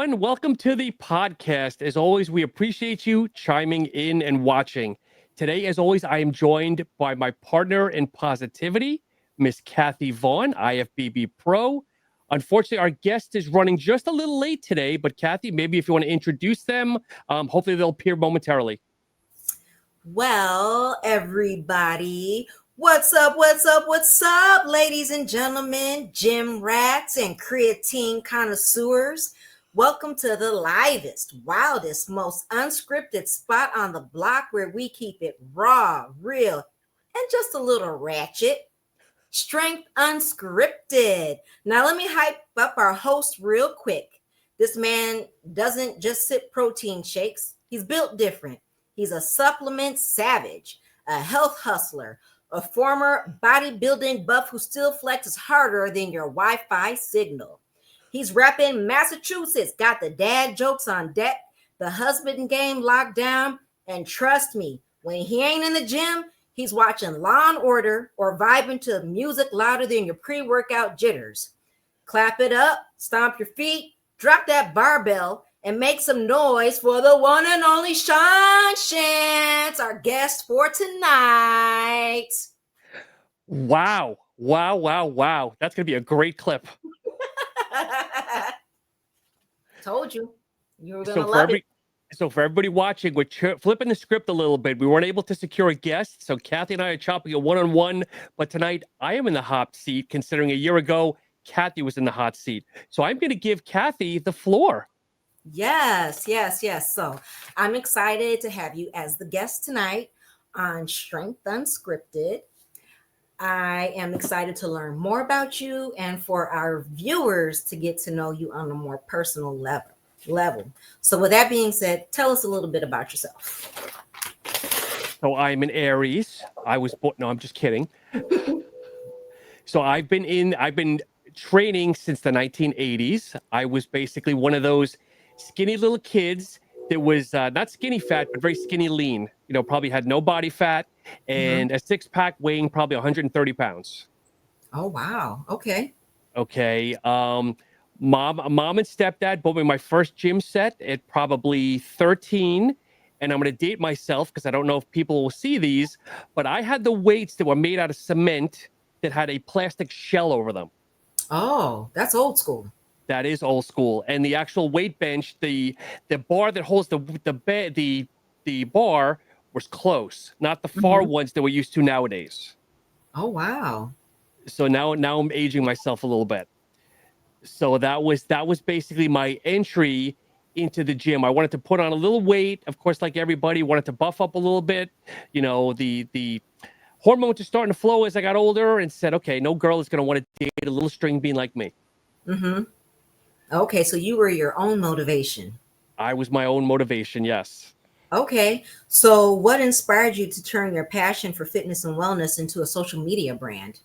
everyone. Welcome to the podcast. As always, we appreciate you chiming in and watching. Today, as always, I am joined by my partner in positivity, Miss Cathy Vaughn, IFBB Pro. Unfortunately, our guest is running just a little late today, but Cathy, maybe if you want to introduce them, hopefully they'll appear momentarily. Well, everybody, what's up, ladies and gentlemen, gym rats and creatine connoisseurs? Welcome to the livest, wildest, most unscripted spot on the block where we keep it raw, real, and just a little ratchet. Strength Unscripted. Now, let me hype up our host real quick. This man doesn't just sip protein shakes, he's built different. He's a supplement savage, a health hustler, a former bodybuilding buff who still flexes harder than your Wi-Fi signal. He's repping Massachusetts, got the dad jokes on deck, the husband game locked down, and trust me, when he ain't in the gym, he's watching Law and Order or vibing to music louder than your pre-workout jitters. Clap it up, stomp your feet, drop that barbell, and make some noise for the one and only Shawn, Shantz, our guest for tonight. Wow. That's going to be a great clip. Told you. You were going to love it. So for everybody watching, we're flipping the script a little bit. We weren't able to secure a guest, so Cathy and I are chopping a one-on-one. But tonight, I am in the hot seat, considering a year ago, Cathy was in the hot seat. So I'm going to give Cathy the floor. Yes. So I'm excited to have you as the guest tonight on Strength Unscripted. I am excited to learn more about you and for our viewers to get to know you on a more personal level. So with that being said, tell us a little bit about yourself. So I'm an Aries. I was born. No, I'm just kidding. So I've been training since the 1980s. I was basically one of those skinny little kids that was not skinny fat, but very skinny lean. You know, probably had no body fat and a six-pack weighing probably 130 pounds. Oh, wow. Okay. Mom and stepdad bought me my first gym set at probably 13. And I'm going to date myself because I don't know if people will see these, but I had the weights that were made out of cement that had a plastic shell over them. Oh, that's old school. That is old school. And the actual weight bench, the bar that holds the bar was close, not the far ones that we're used to nowadays. Oh, wow. So now I'm aging myself a little bit. So that was basically my entry into the gym. I wanted to put on a little weight, of course, like everybody, wanted to buff up a little bit. You know, the hormones are starting to flow as I got older, and said, okay, no girl is going to want to date a little string bean like me. Okay, so you were your own motivation. I was my own motivation, yes. Okay, so what inspired you to turn your passion for fitness and wellness into a social media brand?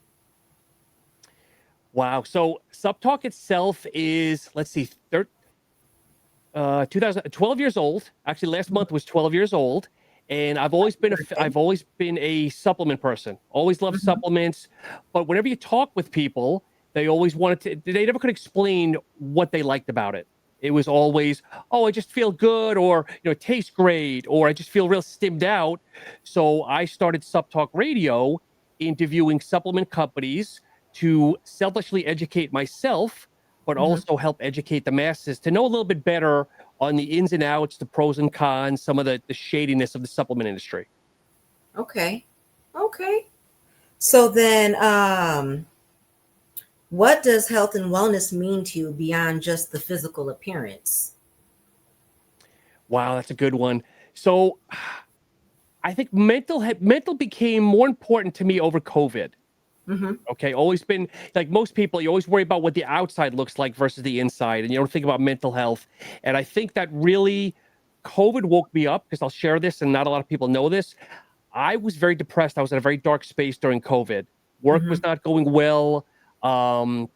Wow. So SubTalk itself is, 12 years old. Actually, last month was 12 years old. And I've always been a supplement person. Always loved supplements. But whenever you talk with people, they never could explain what they liked about it. It was always, oh, I just feel good, or, it tastes great, or I just feel real stimmed out. So I started SubTalk Radio, interviewing supplement companies to selfishly educate myself, but also help educate the masses to know a little bit better on the ins and outs, the pros and cons, some of the shadiness of the supplement industry. Okay. So then, what does health and wellness mean to you beyond just the physical appearance? Wow, that's a good one. So I think mental became more important to me over COVID. Okay, always been like most people, you always worry about what the outside looks like versus the inside, and you don't think about mental health. And I think that really COVID woke me up, because I'll share this and not a lot of people know this. I was very depressed. I was in a very dark space during COVID. Work was not going well. I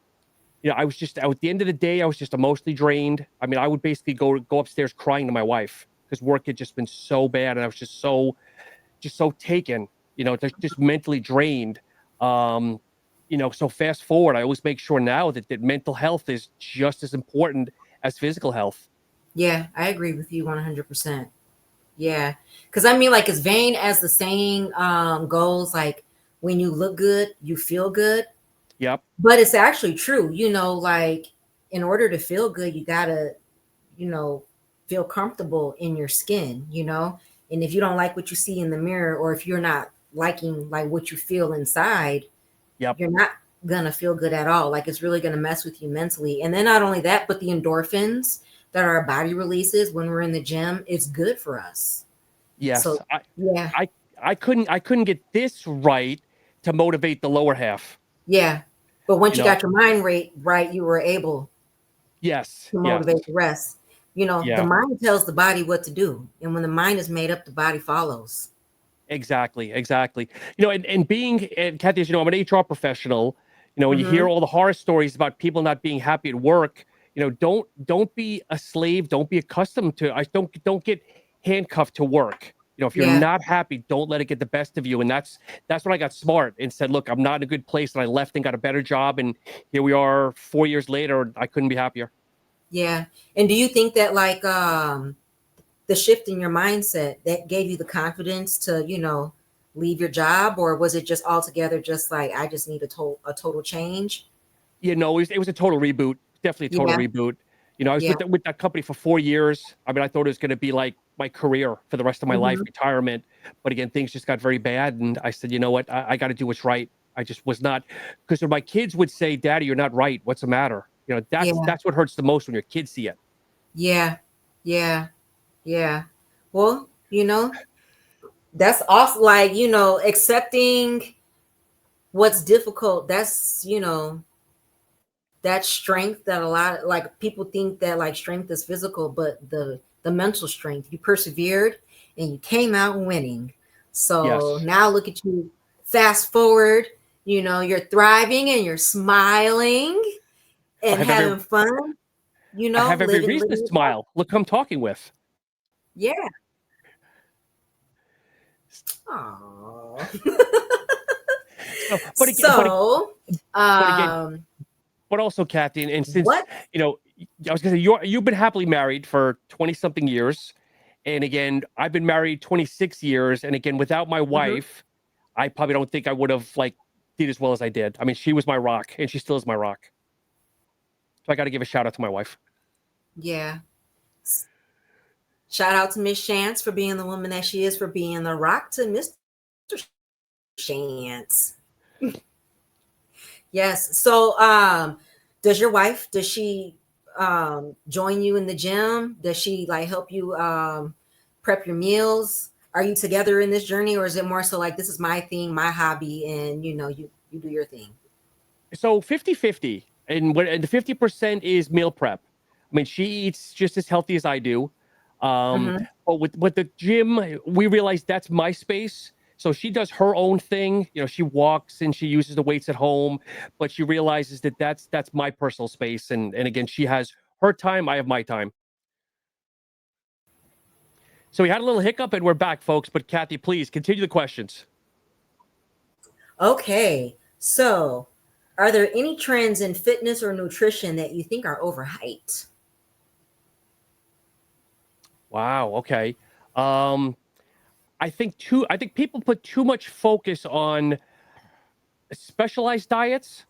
was just, at the end of the day, I was just emotionally drained. I mean, I would basically go upstairs crying to my wife because work had just been so bad, and I was just so taken, just mentally drained. So fast forward, I always make sure now that mental health is just as important as physical health. Yeah, I agree with you 100%. Yeah. Because I mean, like, as vain as the saying goes, like, when you look good, you feel good. Yep. But it's actually true. Like, in order to feel good, you got to, you know, feel comfortable in your skin, And if you don't like what you see in the mirror, or if you're not liking, like, what you feel inside, Yep. you're not going to feel good at all. Like, it's really going to mess with you mentally. And then not only that, but the endorphins that our body releases when we're in the gym, it's good for us. Yes. So, yeah, I couldn't get this right to motivate the lower half. yeah. But once You you know. got your mind rate right, you were able Yes. to Yes. motivate the rest. The Yeah. mind tells the body what to do. And when the mind is made up, the body follows. Exactly. Exactly. And being, and Cathy, as you know, I'm an HR professional. When you hear Mm-hmm. all the horror stories about people not being happy at work, don't be a slave. Don't be accustomed to. Don't get handcuffed to work. If you're Yeah, not happy, don't let it get the best of you. And that's when I got smart and said, look, I'm not in a good place. And I left and got a better job. And here we are 4 years later. I couldn't be happier. yeah. And do you think that, like, the shift in your mindset that gave you the confidence to, leave your job, or was it just altogether just like, I just need a total change? It was a total reboot. Definitely a total Yeah, reboot. I was yeah. with that company for 4 years. I mean, I thought it was going to be like my career for the rest of my life, Mm-hmm. retirement. But again, things just got very bad, and I said, you know what? I got to do what's right. I just was not, because when my kids would say, "Daddy, you're not right. What's the matter?" That's Yeah, that's what hurts the most when your kids see it. yeah, yeah, yeah. Well, that's also like, accepting what's difficult. That's, that strength that a lot, like, people think that, like, strength is physical, but the mental strength, you persevered and you came out winning. So Yes, now look at you, fast forward, you're thriving and you're smiling I and have every having fun, I have every living reason to your life. smile. Look who I'm talking with. Yeah. Aww. So, but again, but So, but again, um, but also, Cathy, and since what? I was gonna say you've been happily married for 20 something years, and again, I've been married 26 years, and again, without my Mhm. wife, I probably don't think I would have like did as well as I did. I mean, she was my rock, and she still is my rock. So I got to give a shout out to my wife. Yeah. Shout out to Miss Shantz for being the woman that she is, for being the rock to Mr. Shantz. Yes. So, does she join you in the gym? Does she, like, help you prep your meals? Are you together in this journey, or is it more so like, this is my thing, my hobby, and you do your thing? So 50-50, and the 50% is meal prep. I mean, she eats just as healthy as I do. Um, Mm-hmm. but with the gym, we realized that's my space. So she does her own thing. She walks and she uses the weights at home, but she realizes that that's my personal space. And again, she has her time. I have my time. So we had a little hiccup and we're back, folks. But Cathy, please continue the questions. Okay. So, are there any trends in fitness or nutrition that you think are overhyped? Wow. Okay. Um, I think people put too much focus on specialized diets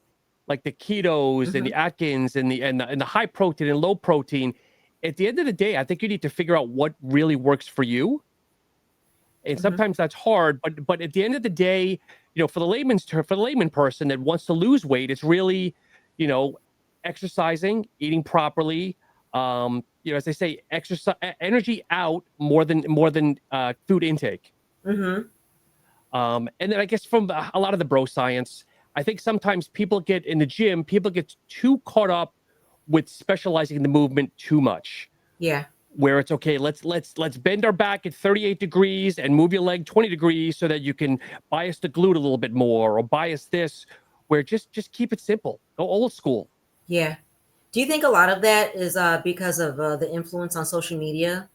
like the ketos and Mm-hmm. the Atkins and the high protein and low protein. At the end of the day, I think you need to figure out what really works for you. And Mm-hmm. sometimes that's hard, but at the end of the day, for the layman person that wants to lose weight, it's really, you know, exercising, eating properly. As they say, exercise energy out more than food intake. Mm-hmm. And then I guess from a lot of the bro science, I think sometimes people get too caught up with specializing in the movement too much. Yeah. Where it's okay, let's bend our back at 38 degrees and move your leg 20 degrees so that you can bias the glute a little bit more or bias this. Where just keep it simple, go old school. Yeah. Do you think a lot of that is because of the influence on social media?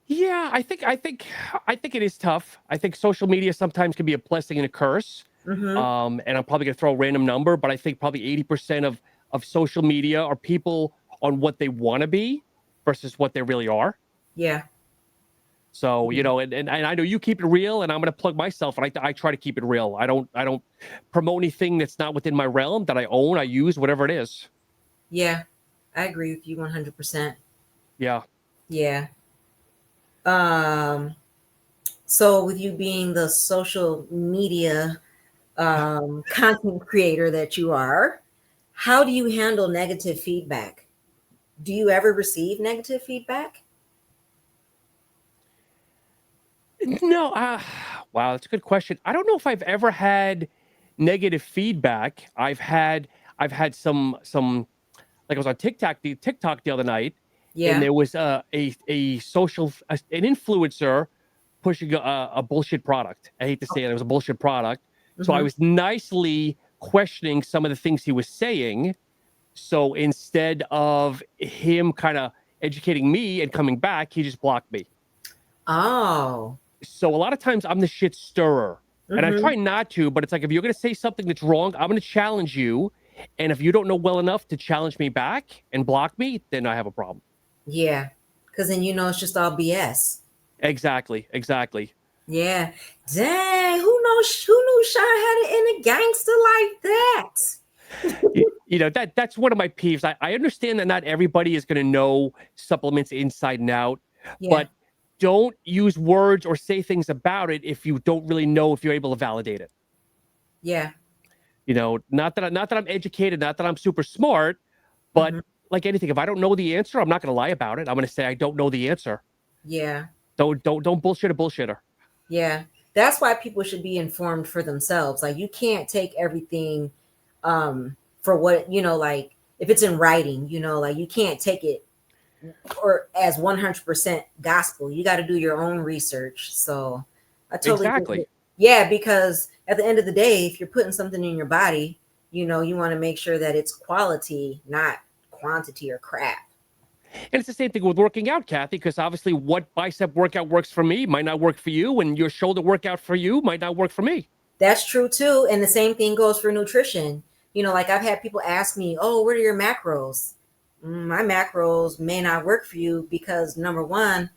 Yeah, I think it is tough. I think social media sometimes can be a blessing and a curse. Mm-hmm. And I'm probably gonna throw a random number, but I think probably 80% of social media are people on what they want to be versus what they really are. Yeah. So, you know, and I know you keep it real, and I'm going to plug myself, and I try to keep it real. I don't promote anything that's not within my realm that I own. I use whatever it is. Yeah. I agree with you 100%. Yeah. Yeah. So with you being the social media content creator that you are, how do you handle negative feedback? Do you ever receive negative feedback? No, wow, that's a good question. I don't know if I've ever had negative feedback. I've had some like I was on TikTok the other night, and Yeah. there was a social an influencer pushing a bullshit product. I hate to say it, it was a bullshit product. So I Mm-hmm. was nicely questioning some of the things he was saying. So instead of him kind of educating me and coming back, he just blocked me. Oh. So a lot of times I'm the shit stirrer, and I Mm-hmm. try not to, but it's like, if you're going to say something that's wrong, I'm going to challenge you. And if you don't know well enough to challenge me back and block me, then I have a problem. Yeah. Because then you know it's just all BS. Exactly. Yeah. Dang, who knew Shawn had it in a gangster like that? You know, that's one of my peeves. I understand that not everybody is going to know supplements inside and out, Yeah. but don't use words or say things about it if you don't really know if you're able to validate it. Yeah. You know, not that I'm educated, not that I'm super smart, but Mm-hmm. like anything, if I don't know the answer, I'm not going to lie about it. I'm going to say I don't know the answer. Yeah. Don't bullshit a bullshitter. Yeah. That's why people should be informed for themselves. Like you can't take everything for what, like if it's in writing, like you can't take it or as 100% gospel. You got to do your own research. So I totally get Exactly. it. Yeah, because at the end of the day, if you're putting something in your body, you want to make sure that it's quality, not quantity or crap. And it's the same thing with working out, Cathy, because obviously what bicep workout works for me might not work for you, and your shoulder workout for you might not work for me. That's true too. And the same thing goes for nutrition. Like I've had people ask me, oh, what are your macros? My macros may not work for you because number one,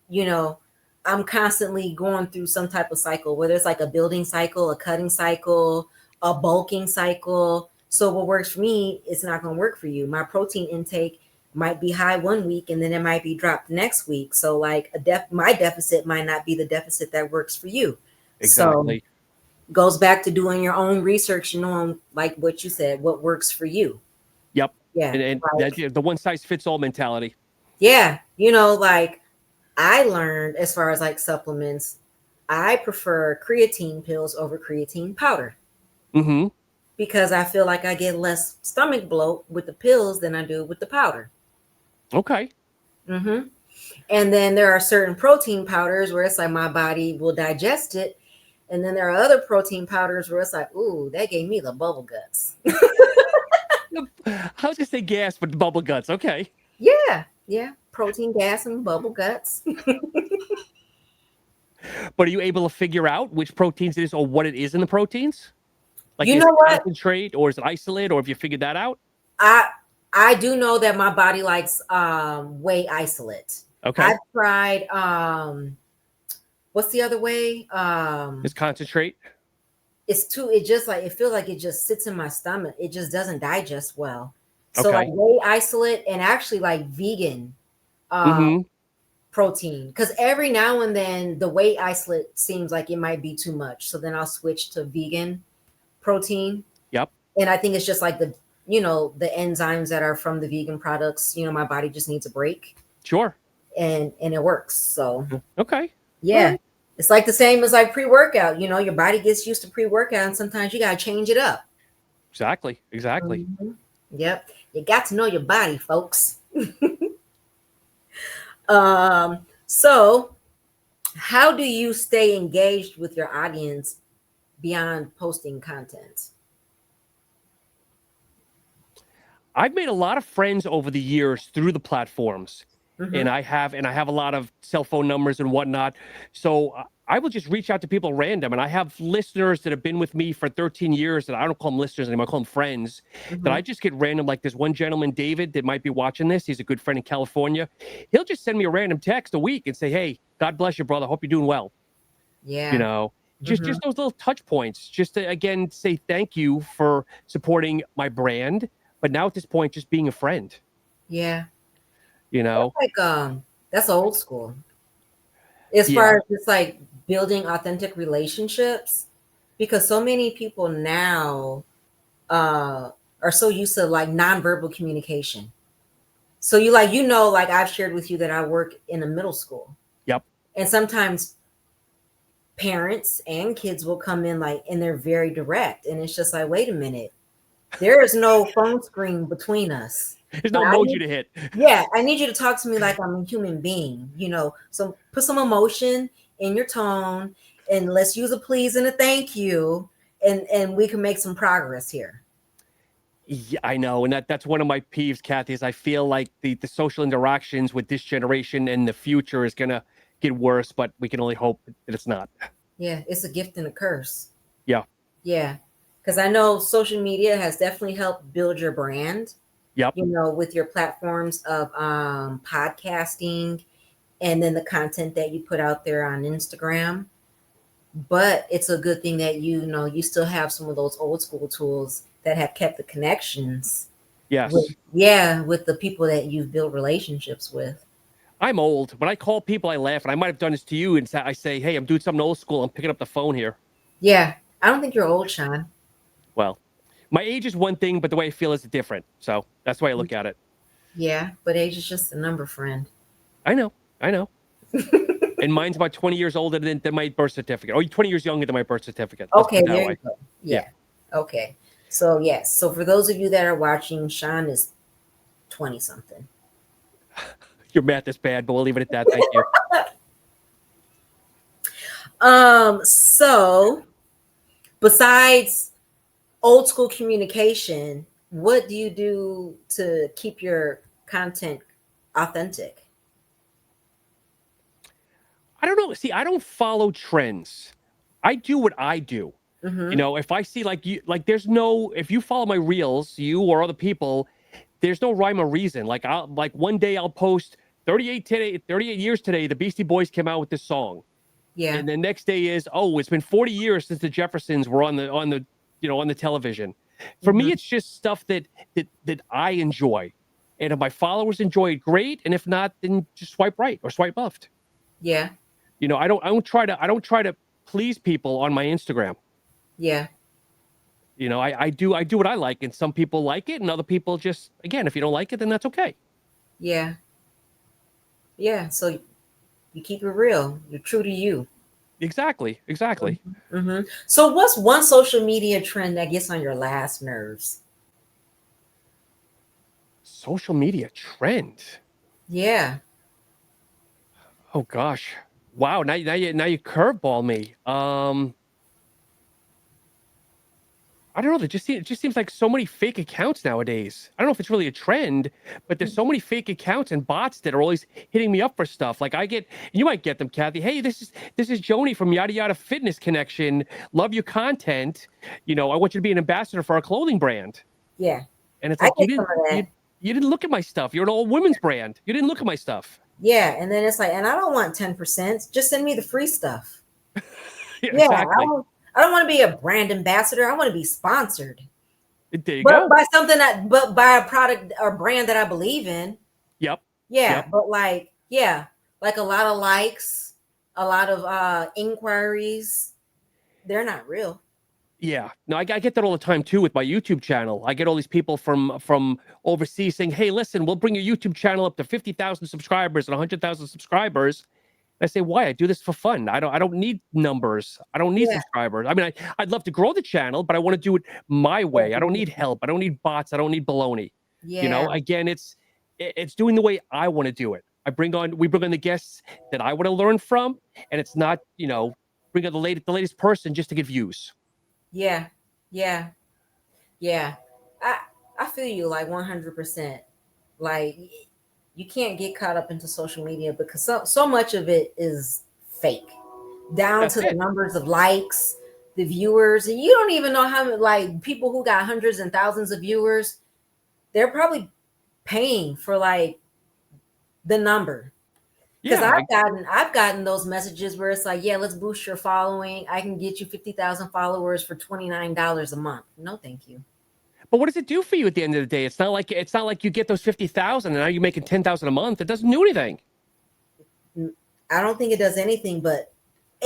you know, I'm constantly going through some type of cycle, whether it's like a building cycle, a cutting cycle, a bulking cycle. So what works for me, it's not going to work for you. My protein intake might be high one week and then it might be dropped next week. So like my deficit might not be the deficit that works for you. So Exactly. goes back to doing your own research, knowing like what you said, what works for you. Yep. Yeah. And Like, the one size fits all mentality. yeah. Like I learned as far as like supplements, I prefer creatine pills over creatine powder Mm-hmm. because I feel like I get less stomach bloat with the pills than I do with the powder. Okay. Mm-hmm. And then there are certain protein powders where it's like my body will digest it. And then there are other protein powders where it's like, ooh, that gave me the bubble guts. I was gonna say gas, but bubble guts. Okay. Yeah. Yeah. Protein gas and bubble guts. But are you able to figure out which proteins it is or what it is in the proteins? Like, You is know it what? concentrate or is it isolate, or have you figured that out? I do know that my body likes whey isolate. Okay. I've tried what's the other way? It's concentrate. It just like it feels like it just sits in my stomach. It just doesn't digest well. So Okay. like whey isolate and actually like vegan Mm-hmm. protein. Because every now and then the whey isolate seems like it might be too much. So then I'll switch to vegan protein. Yep. And I think it's just like the enzymes that are from the vegan products, my body just needs a break. Sure. And it works. So Okay. yeah. Right. It's like the same as like pre-workout. Your body gets used to pre-workout and sometimes you gotta change it up. Exactly. Mm-hmm. Yep. You got to know your body, folks. So how do you stay engaged with your audience beyond posting content? I've made a lot of friends over the years through the platforms, Mm-hmm. and I have a lot of cell phone numbers and whatnot. So I will just reach out to people random. And I have listeners that have been with me for 13 years that I don't call them listeners anymore. I call them friends that I just get random. Like there's one gentleman, David, that might be watching this. He's a good friend in California. He'll just send me a random text a week and say, hey, God bless you, brother. Hope you're doing well. Yeah. Just those little touch points, just to, again, say thank you for supporting my brand. But now at this point, just being a friend. Yeah. That's like that's old school. As far as just like building authentic relationships, because so many people now are so used to like nonverbal communication. So like I've shared with you that I work in a middle school. Yep. And sometimes parents and kids will come in and they're very direct. And it's just like, wait a minute, there is no phone screen between us. There's no emoji to hit. Yeah, I need you to talk to me like I'm a human being, So put some emotion in your tone and let's use a please and a thank you, and we can make some progress here. Yeah, I know. And that's one of my peeves, Cathy, is I feel like the social interactions with this generation and the future is going to get worse, but we can only hope that it's not. Yeah, it's a gift and a curse. Yeah. Yeah, because I know social media has definitely helped build your brand. Yep. With your platforms of podcasting and then the content that you put out there on Instagram. But it's a good thing that you still have some of those old school tools that have kept the connections. Yes. With the people that you've built relationships with. I'm old. When I call people, I laugh, and I might have done this to you, and I say, hey, I'm doing something old school. I'm picking up the phone here. Yeah. I don't think you're old, Shawn. Well, my age is one thing, but the way I feel is different. So that's the way I look at it. Yeah, but age is just a number, friend. I know. And mine's about 20 years older than my birth certificate. Or 20 years younger than my birth certificate. Okay, there you go. Yeah. Okay. So, yes. So, for those of you that are watching, Shawn is 20-something. Your math is bad, but we'll leave it at that. Thank you. So, besides old school communication, what do you do to keep your content authentic? I don't know. See, I don't follow trends. I do what I do. If I see there's no, if you follow my reels, you or other people, there's no rhyme or reason. Like one day I'll post 38 years today, the Beastie Boys came out with this song. Yeah. And the next day is, it's been 40 years since the Jeffersons were on the television. For me, it's just stuff that I enjoy. And if my followers enjoy it, great. And if not, then just swipe right or swipe left. Yeah. I don't try to please people on my Instagram. Yeah. I do what I like, and some people like it, and other people just, again, if you don't like it, then that's okay. Yeah. Yeah. So you keep it real. You're true to you. Exactly. So what's one social media trend that gets on your last nerves? Social media trend. Yeah. Oh gosh. Wow. Now you curveball me. I don't know. It just seems like so many fake accounts nowadays. I don't know if it's really a trend, but there's so many fake accounts and bots that are always hitting me up for stuff. Like you might get them, Cathy. Hey, this is Joni from Yada Yada Fitness Connection. Love your content. I want you to be an ambassador for our clothing brand. Yeah. And it's like you didn't look at my stuff. You're an all women's brand. You didn't look at my stuff. Yeah, and then it's like, and I don't want 10%. Just send me the free stuff. Exactly. I don't want to be a brand ambassador. I want to be sponsored. There you go. By something by a product or brand that I believe in. Yep. Yeah, yep. But like a lot of likes, a lot of inquiries. They're not real. Yeah, no, I get that all the time too with my YouTube channel. I get all these people from overseas saying, "Hey, listen, we'll bring your YouTube channel up to 50,000 subscribers and 100,000 subscribers." I say, why? I do this for fun. I don't need numbers. I don't need subscribers. I mean, I'd love to grow the channel, but I want to do it my way. I don't need help. I don't need bots. I don't need baloney. Yeah. Again, it's doing the way I want to do it. We bring on the guests that I want to learn from, and it's not, bring on the latest person just to get views. Yeah. I feel you like 100%. Like, you can't get caught up into social media because so much of it is fake. down That's to the it. numbers of likes, the viewers, and you don't even know how many, like, people who got hundreds and thousands of viewers, they're probably paying for like the number. Because Yeah, I've gotten those messages where it's like, yeah, let's boost your following. I can get you 50,000 followers for $29 a month. No, thank you. but what does it do for you at the end of the day? It's not like you get those 50,000 and now you're making 10,000 a month. It doesn't do anything. I don't think it does anything but,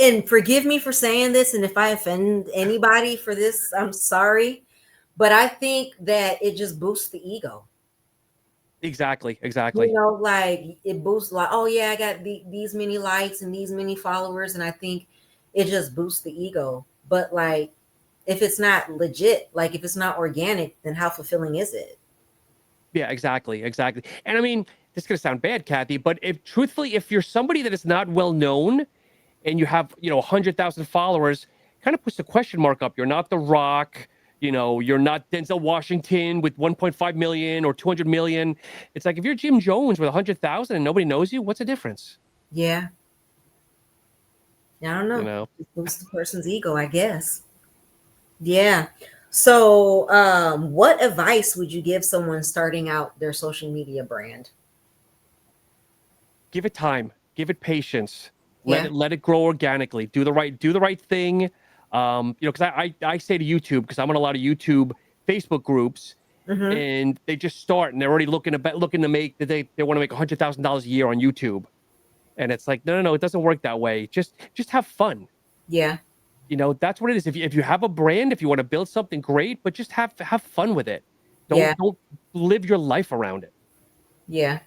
and forgive me for saying this, and if I offend anybody for this, I'm sorry, but I think that it just boosts the ego. Exactly. You know, like it boosts, like, oh yeah, I got these many likes and these many followers, and I think it just boosts the ego. But like, if it's not legit, like if it's not organic, then how fulfilling is it? Yeah, exactly. And I mean, this is gonna sound bad, Cathy, but if you're somebody that is not well known and you have 100,000 followers, kind of puts a question mark up. You're not The Rock. You're not Denzel Washington with 1.5 million or 200 million. It's like if you're Jim Jones with 100,000 and nobody knows you, what's the difference? Yeah, I don't know. You know. It boosts the person's ego, I guess. Yeah. So, what advice would you give someone starting out their social media brand? Give it time. Give it patience. Yeah. Let it grow organically. Do the right thing. Because I say to YouTube, because I'm on a lot of YouTube, Facebook groups, Mm-hmm. and they just start and they're already looking to make they want to make $100,000 a year on YouTube, and it's like no, it doesn't work that way. Just have fun. Yeah. That's what it is. If you have a brand, if you want to build something great, but just have fun with it. Yeah. Don't live your life around it. Yeah.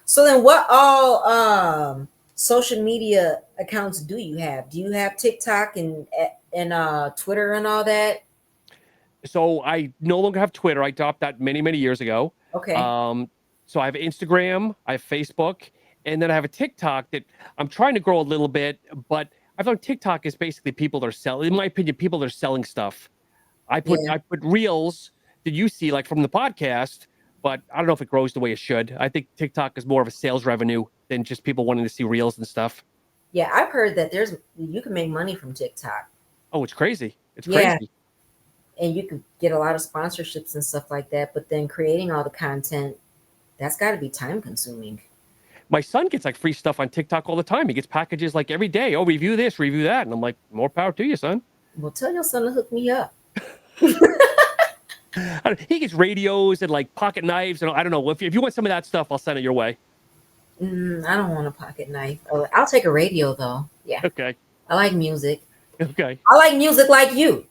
So then what all social media accounts do you have? Do you have TikTok and Twitter and all that? So I no longer have Twitter. I dropped that many years ago. Okay. So I have Instagram, I have Facebook, and then I have a TikTok that I'm trying to grow a little bit, but I found TikTok is basically people that are selling, in my opinion, people that are selling stuff. I put reels that you see like from the podcast, but I don't know if it grows the way it should. I think TikTok is more of a sales revenue than just people wanting to see reels and stuff. Yeah, I've heard that you can make money from TikTok. Oh, it's crazy. It's Yeah. crazy. And you could get a lot of sponsorships and stuff like that, but then creating all the content, that's got to be time consuming. My son gets like free stuff on TikTok all the time. He gets packages like every day. Oh, review this, review that. And I'm like, more power to you, son. Well, tell your son to hook me up. He gets radios and like pocket knives. And I don't know. If you want some of that stuff, I'll send it your way. I don't want a pocket knife. Oh, I'll take a radio though. Yeah. Okay. I like music. Okay. I like music like you.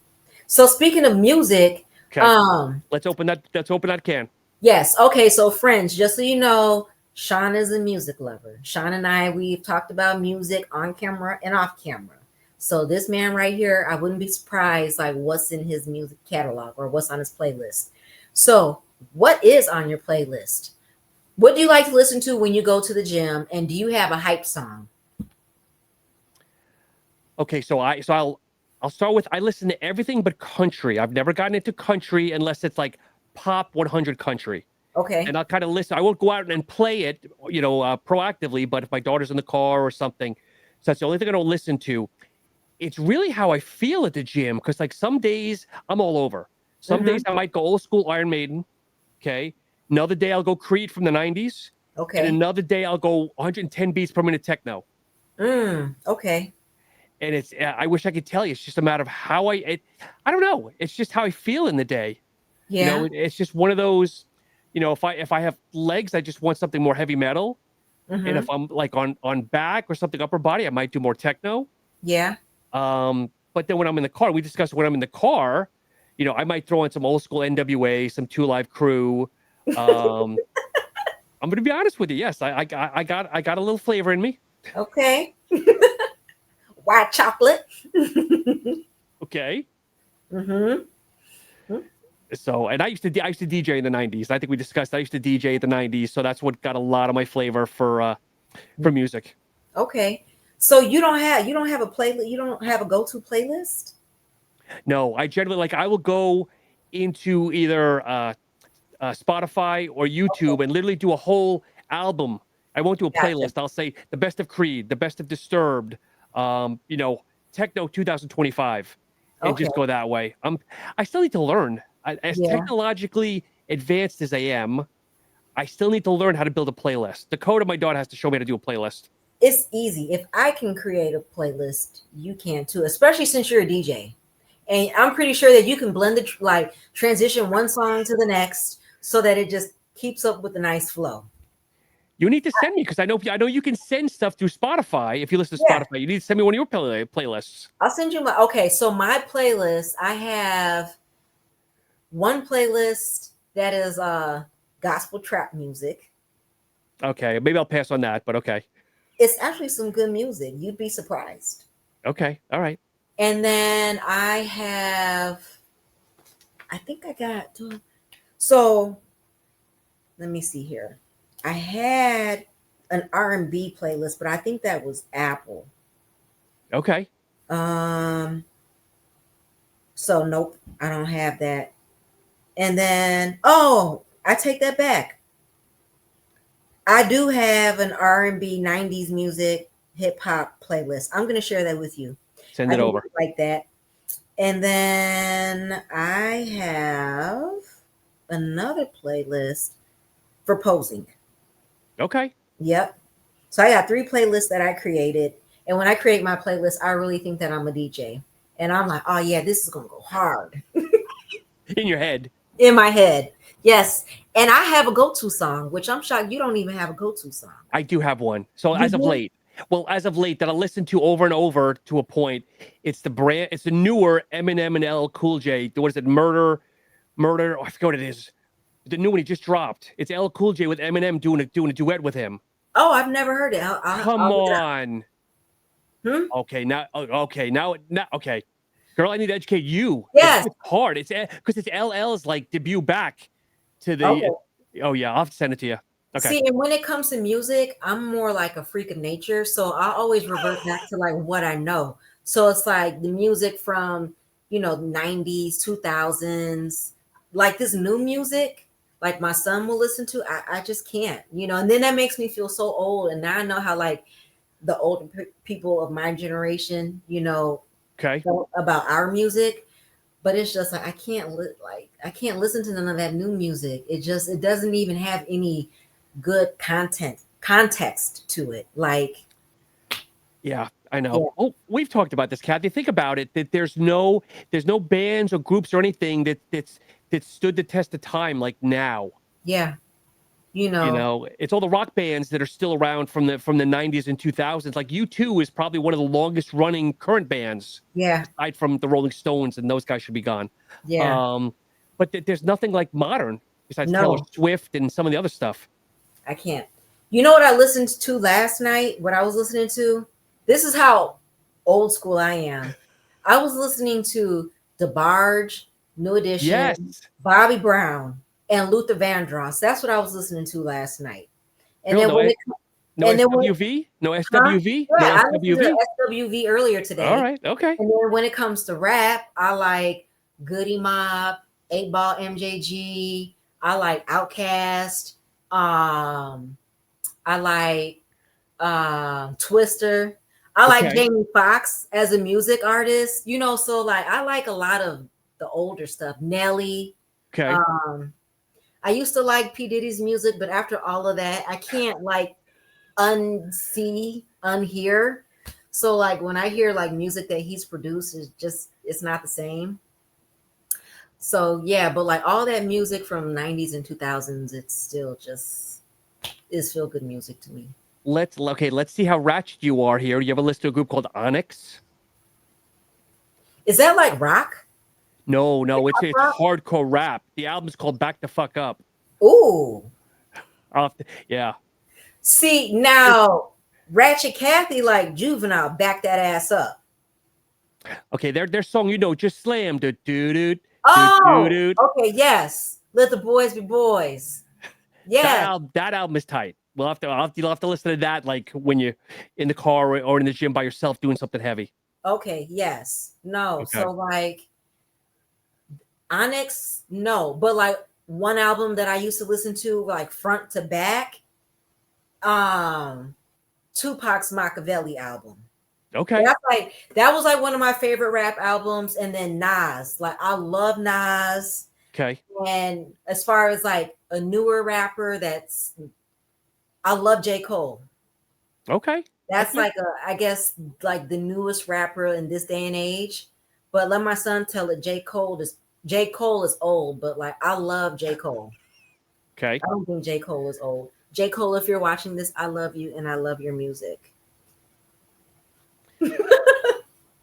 So speaking of music, okay. Let's open that can. Yes. Okay. So friends, just so you know, Shawn is a music lover. Shawn and I, we've talked about music on camera and off camera. So this man right here, I wouldn't be surprised like what's in his music catalog or what's on his playlist. So what is on your playlist? What do you like to listen to when you go to the gym? And do you have a hype song? Okay, so I'll start with, I listen to everything but country. I've never gotten into country unless it's like pop 100 country. Okay. And I'll kind of listen. I won't go out and play it, proactively, but if my daughter's in the car or something, so that's the only thing I don't listen to. It's really how I feel at the gym, because like some days I'm all over. Some days I might go old school Iron Maiden. Okay. Another day I'll go Creed from the 90s. Okay. And another day I'll go 110 beats per minute techno. Okay. And I wish I could tell you, it's just a matter of how I don't know. It's just how I feel in the day. Yeah. It's just one of those, if I have legs, I just want something more heavy metal. And if I'm like on back or something upper body, I might do more techno. Yeah. But then when I'm in the car, we discussed when I'm in the car, I might throw in some old school NWA, some Two Live Crew. I'm going to be honest with you. Yes, I got a little flavor in me. Okay. White chocolate. Okay. So, and I used to DJ in the 90s. I think we discussed I used to DJ in the 90s, so that's what got a lot of my flavor for music. Okay. So you don't have a playlist, you don't have a go-to playlist? No, I generally I will go into either Spotify or YouTube and literally do a whole album. I won't do a playlist. I'll say the best of Creed, the best of Disturbed, Techno 2025, and Okay. just go that way. I still need to learn. As Yeah. technologically advanced as I am, I still need to learn how to build a playlist. Dakota, my daughter, has to show me how to do a playlist. It's easy. If I can create a playlist, you can too, especially since you're a DJ. And I'm pretty sure that you can blend it, like transition one song to the next so that it just keeps up with a nice flow. You need to send me, because I know you can send stuff through Spotify. If you listen to Yeah. Spotify, you need to send me one of your playlists. I'll send you my, okay. So my playlist, I have one playlist that is gospel trap music. Okay, maybe I'll pass on that, but okay. It's actually some good music. You'd be surprised. Okay, all right. And then I think I got, so let me see here. I had an R&B playlist, but I think that was Apple. Okay. So nope, I don't have that. And then, I take that back. I do have an R&B 90s music hip hop playlist. I'm going to share that with you. Send it over. Like that. And then I have another playlist for posing. Okay. Yep. So I got 3 playlists that I created. And when I create my playlist, I really think that I'm a DJ. And I'm like, oh yeah, this is going to go hard. In your head. In my head. Yes. And I have a go-to song, which I'm shocked you don't even have a go-to song. I do have one. So as of late that I listen to over and over to a point, it's the newer Eminem and LL Cool J. What is it? Murder. Oh, I forget what it is. The new one he just dropped. It's LL Cool J with Eminem doing a duet with him. Oh, I've never heard it. Come on. Okay, okay. Girl, I need to educate you. Yes. It's hard. It's because it's LL's like debut back to the. Okay. Oh yeah, I'll have to send it to you. Okay. See, and when it comes to music, I'm more like a freak of nature, so I always revert back to like what I know. So it's like the music from the 90s, 2000s, like this new music, like my son will listen to. I just can't, and then that makes me feel so old. And now I know how like the older people of my generation, felt about our music. But it's just like I can't listen to none of that new music. It doesn't even have any good context to it. Like, yeah, I know. Yeah. Oh, we've talked about this, Cathy. Think about it. That there's no bands or groups or anything that stood the test of time like now. Yeah. It's all the rock bands that are still around from the 90s and 2000s. Like U2 is probably one of the longest running current bands. Yeah. Aside from the Rolling Stones, and those guys should be gone. Yeah. But there's nothing like modern besides Taylor Swift and some of the other stuff. I can't. You know what I listened to last night? What I was listening to? This is how old school I am. I was listening to DeBarge, New Edition, yes, Bobby Brown, and Luther Vandross. That's what I was listening to last night. And Girl, then no SWV? No SWV? Yeah, no I listened to SWV earlier today. All right, okay. And then when it comes to rap, I like Goody Mob, 8 Ball MJG. I like Outkast. I like Twister. I like Jamie Foxx as a music artist. So like I like a lot of the older stuff. Nelly. Okay. I used to like P. Diddy's music, but after all of that, I can't like unhear. So like when I hear like music that he's produced, it's not the same. So yeah, but like all that music from 90s and 2000s, it's still is feel good music to me. Let's see how ratchet you are here. You ever listen to a group called Onyx? Is that like rock? No, it's hardcore rap. The album's called Back the Fuck Up. Ooh. Yeah. See, now Ratchet Cathy like Juvenile, Back That Ass Up. Okay, their song, just slam. Okay, yes. Let the boys be boys. Yeah. That album is tight. You'll have to listen to that like when you're in the car or in the gym by yourself doing something heavy. Okay, yes. No. Okay. So like Onyx, no. But like one album that I used to listen to like front to back, Tupac's Machiavelli album. Okay. That was like one of my favorite rap albums. And then Nas, like I love Nas. Okay. And as far as like a newer rapper, I love J. Cole. Okay. That's like I guess like the newest rapper in this day and age. But let my son tell it, J. Cole is old, but like I love J. Cole. Okay. I don't think J. Cole is old. J. Cole, if you're watching this, I love you and I love your music.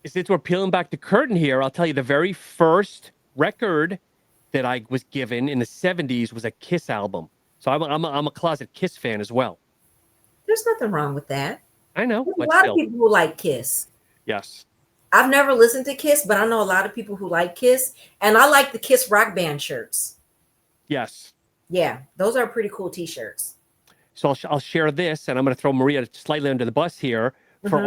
Since we're peeling back the curtain here, I'll tell you the very first record that I was given in the 70s was a Kiss album. So I'm a closet Kiss fan as well. There's nothing wrong with that. I know. There's But a lot still. of people who like Kiss. Yes. I've never listened to Kiss, but I know a lot of people who like Kiss, and I like the Kiss Rock Band shirts. Yes. Yeah, those are pretty cool T-shirts. So I'll share this, and I'm going to throw Maria slightly under the bus here for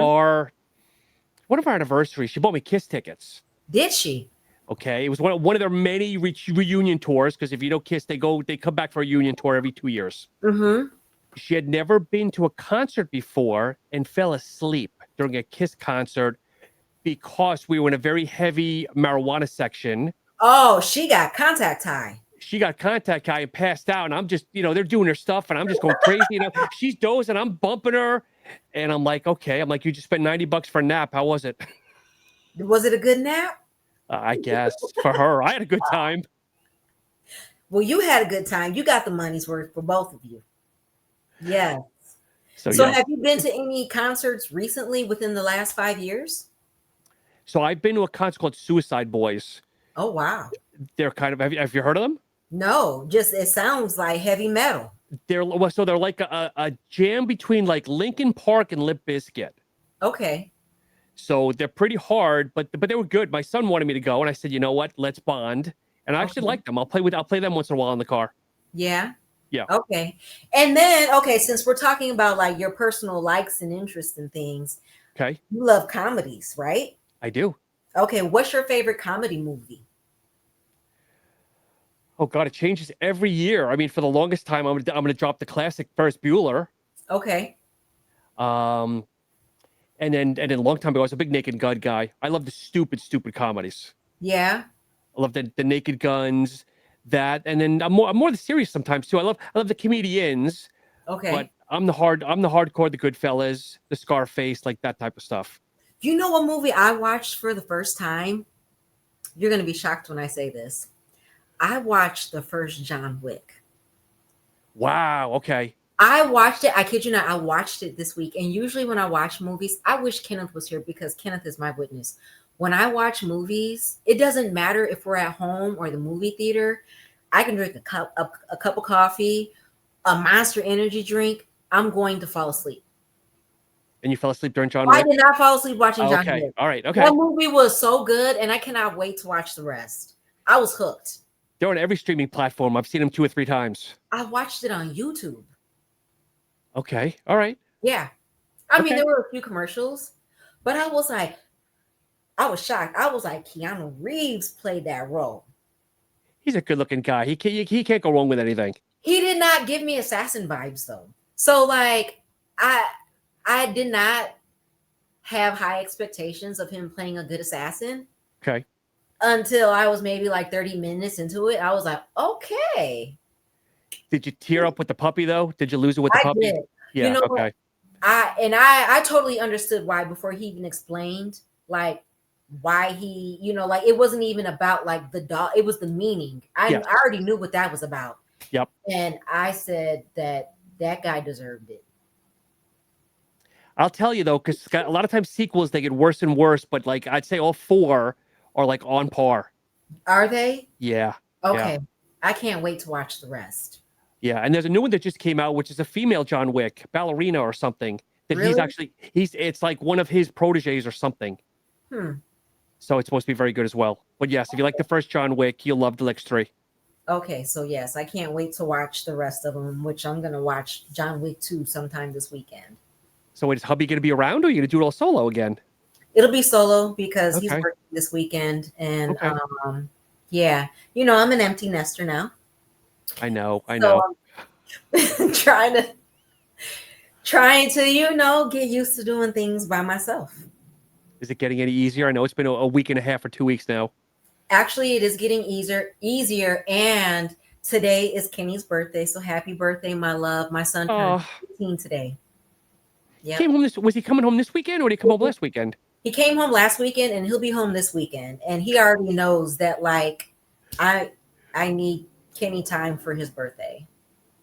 one of our anniversaries. She bought me Kiss tickets. Did she? Okay, it was one of their many reunion tours, because if you know Kiss, they come back for a reunion tour every 2 years. She had never been to a concert before and fell asleep during a Kiss concert because we were in a very heavy marijuana section. Oh, she got contact high. She got contact high and passed out, and I'm just, they're doing their stuff, and I'm just going crazy. She's dozing, I'm bumping her, and I'm like, okay. I'm like, you just spent $90 for a nap. How was it? Was it a good nap? I guess for her, I had a good time. Well, you had a good time. You got the money's worth for both of you. Yes. So yes. Have you been to any concerts recently within the last 5 years? So I've been to a concert called Suicide Boys. Oh, wow. They're kind of, have you heard of them? No, just it sounds like heavy metal. They're like a jam between like Linkin Park and Limp Bizkit. Okay. So they're pretty hard, but they were good. My son wanted me to go, and I said, you know what? Let's bond. And I actually like them. I'll play them once in a while in the car. Yeah. Yeah. Okay. And then, since we're talking about like your personal likes and interests and things, okay, you love comedies, right? I do. Okay. What's your favorite comedy movie? Oh God, it changes every year. I mean, for the longest time, I'm gonna drop the classic Ferris Bueller. Okay. And then a long time ago, I was a big Naked Gun guy. I love the stupid comedies. Yeah. I love the Naked Guns, that, and then I'm more the serious sometimes too. I love the comedians. Okay. But I'm the hardcore, the Goodfellas, the Scarface, like that type of stuff. You know what movie I watched for the first time? You're gonna be shocked when I say this. I watched the first John Wick. Wow. Okay. I watched it. I kid you not. I watched it this week. And usually when I watch movies, I wish Kenneth was here because Kenneth is my witness. When I watch movies, it doesn't matter if we're at home or the movie theater. I can drink a cup of coffee, a Monster Energy drink. I'm going to fall asleep. And you fell asleep during John Wick? I did not fall asleep watching John Wick. All right. Okay. That movie was so good, and I cannot wait to watch the rest. I was hooked. They're on every streaming platform. I've seen them 2 or 3 times. I watched it on YouTube. Okay. All right. Yeah. I mean, there were a few commercials, but I was shocked. I was like, Keanu Reeves played that role. He's a good-looking guy. He can't go wrong with anything. He did not give me assassin vibes, though. So, like, I did not have high expectations of him playing a good assassin. Okay. Until I was maybe like 30 minutes into it. I was like, okay. Did you tear up with the puppy, though? Did you lose it with the puppy? Did. Yeah, you know, okay. I totally understood why before he even explained, like, why he, like, it wasn't even about, like, the dog. It was the meaning. I already knew what that was about. Yep. And I said that guy deserved it. I'll tell you, though, because a lot of times sequels, they get worse and worse, but, like, I'd say all 4 are, like, on par. Are they? Yeah. Okay. Yeah. I can't wait to watch the rest. Yeah, and there's a new one that just came out, which is a female John Wick, ballerina or something. That really? It's like one of his proteges or something. So it's supposed to be very good as well. But yes, if you like the first John Wick, you'll love the next 3. Okay, so yes, I can't wait to watch the rest of them, which I'm going to watch John Wick 2 sometime this weekend. So is hubby going to be around, or are you going to do it all solo again? It'll be solo because he's working this weekend. And yeah, I'm an empty nester now. I know. Trying to, get used to doing things by myself. Is it getting any easier? I know it's been a week and a half or 2 weeks now. Actually, it is getting easier. And today is Kenny's birthday. So happy birthday, my love. My son turned 18 today. Yeah. Was he coming home this weekend or did he come home last weekend? He came home last weekend and he'll be home this weekend. And he already knows that like I need Kenny time for his birthday.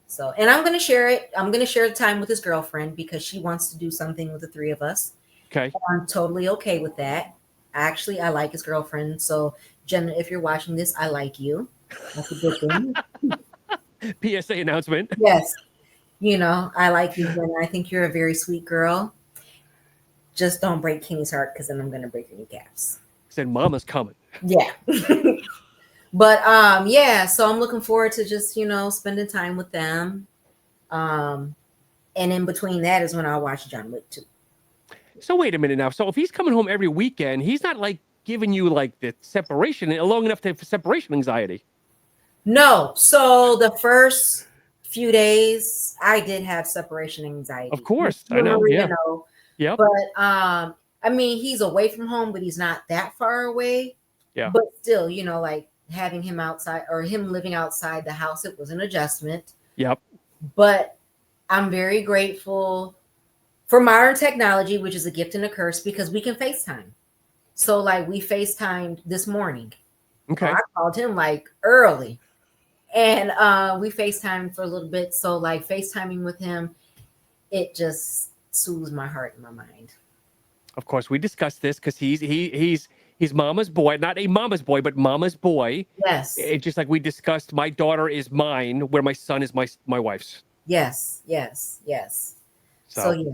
So, and I'm going to share it. I'm going to share the time with his girlfriend because she wants to do something with the three of us. Okay. I'm totally okay with that. Actually, I like his girlfriend. So, Jenna, if you're watching this, I like you. That's a good thing. PSA announcement. Yes. You know, I like you, Jenna. I think you're a very sweet girl. Just don't break Kenny's heart because then I'm going to break your kneecaps. Said mama's coming. Yeah. But yeah, so I'm looking forward to just, you know, spending time with them. And in between that is when I'll watch John Wick too. So wait a minute now. So if he's coming home every weekend, he's not like giving you like the separation long enough to have separation anxiety. No. So the first few days I did have separation anxiety. Of course. I know. Yeah. Yeah. But I mean, he's away from home, but he's not that far away. Yeah. But still, you know, like having him outside or him living outside the house, it was an adjustment. Yep. But I'm very grateful for modern technology, which is a gift and a curse because we can FaceTime. So like we FaceTimed this morning. Okay. I called him like early and we FaceTimed for a little bit. So like FaceTiming with him, it just soothes my heart and my mind. Of course, we discussed this because he's mama's boy, not a mama's boy, but mama's boy. Yes. It's just like we discussed, my daughter is mine, where my son is my wife's. Yes. So yeah.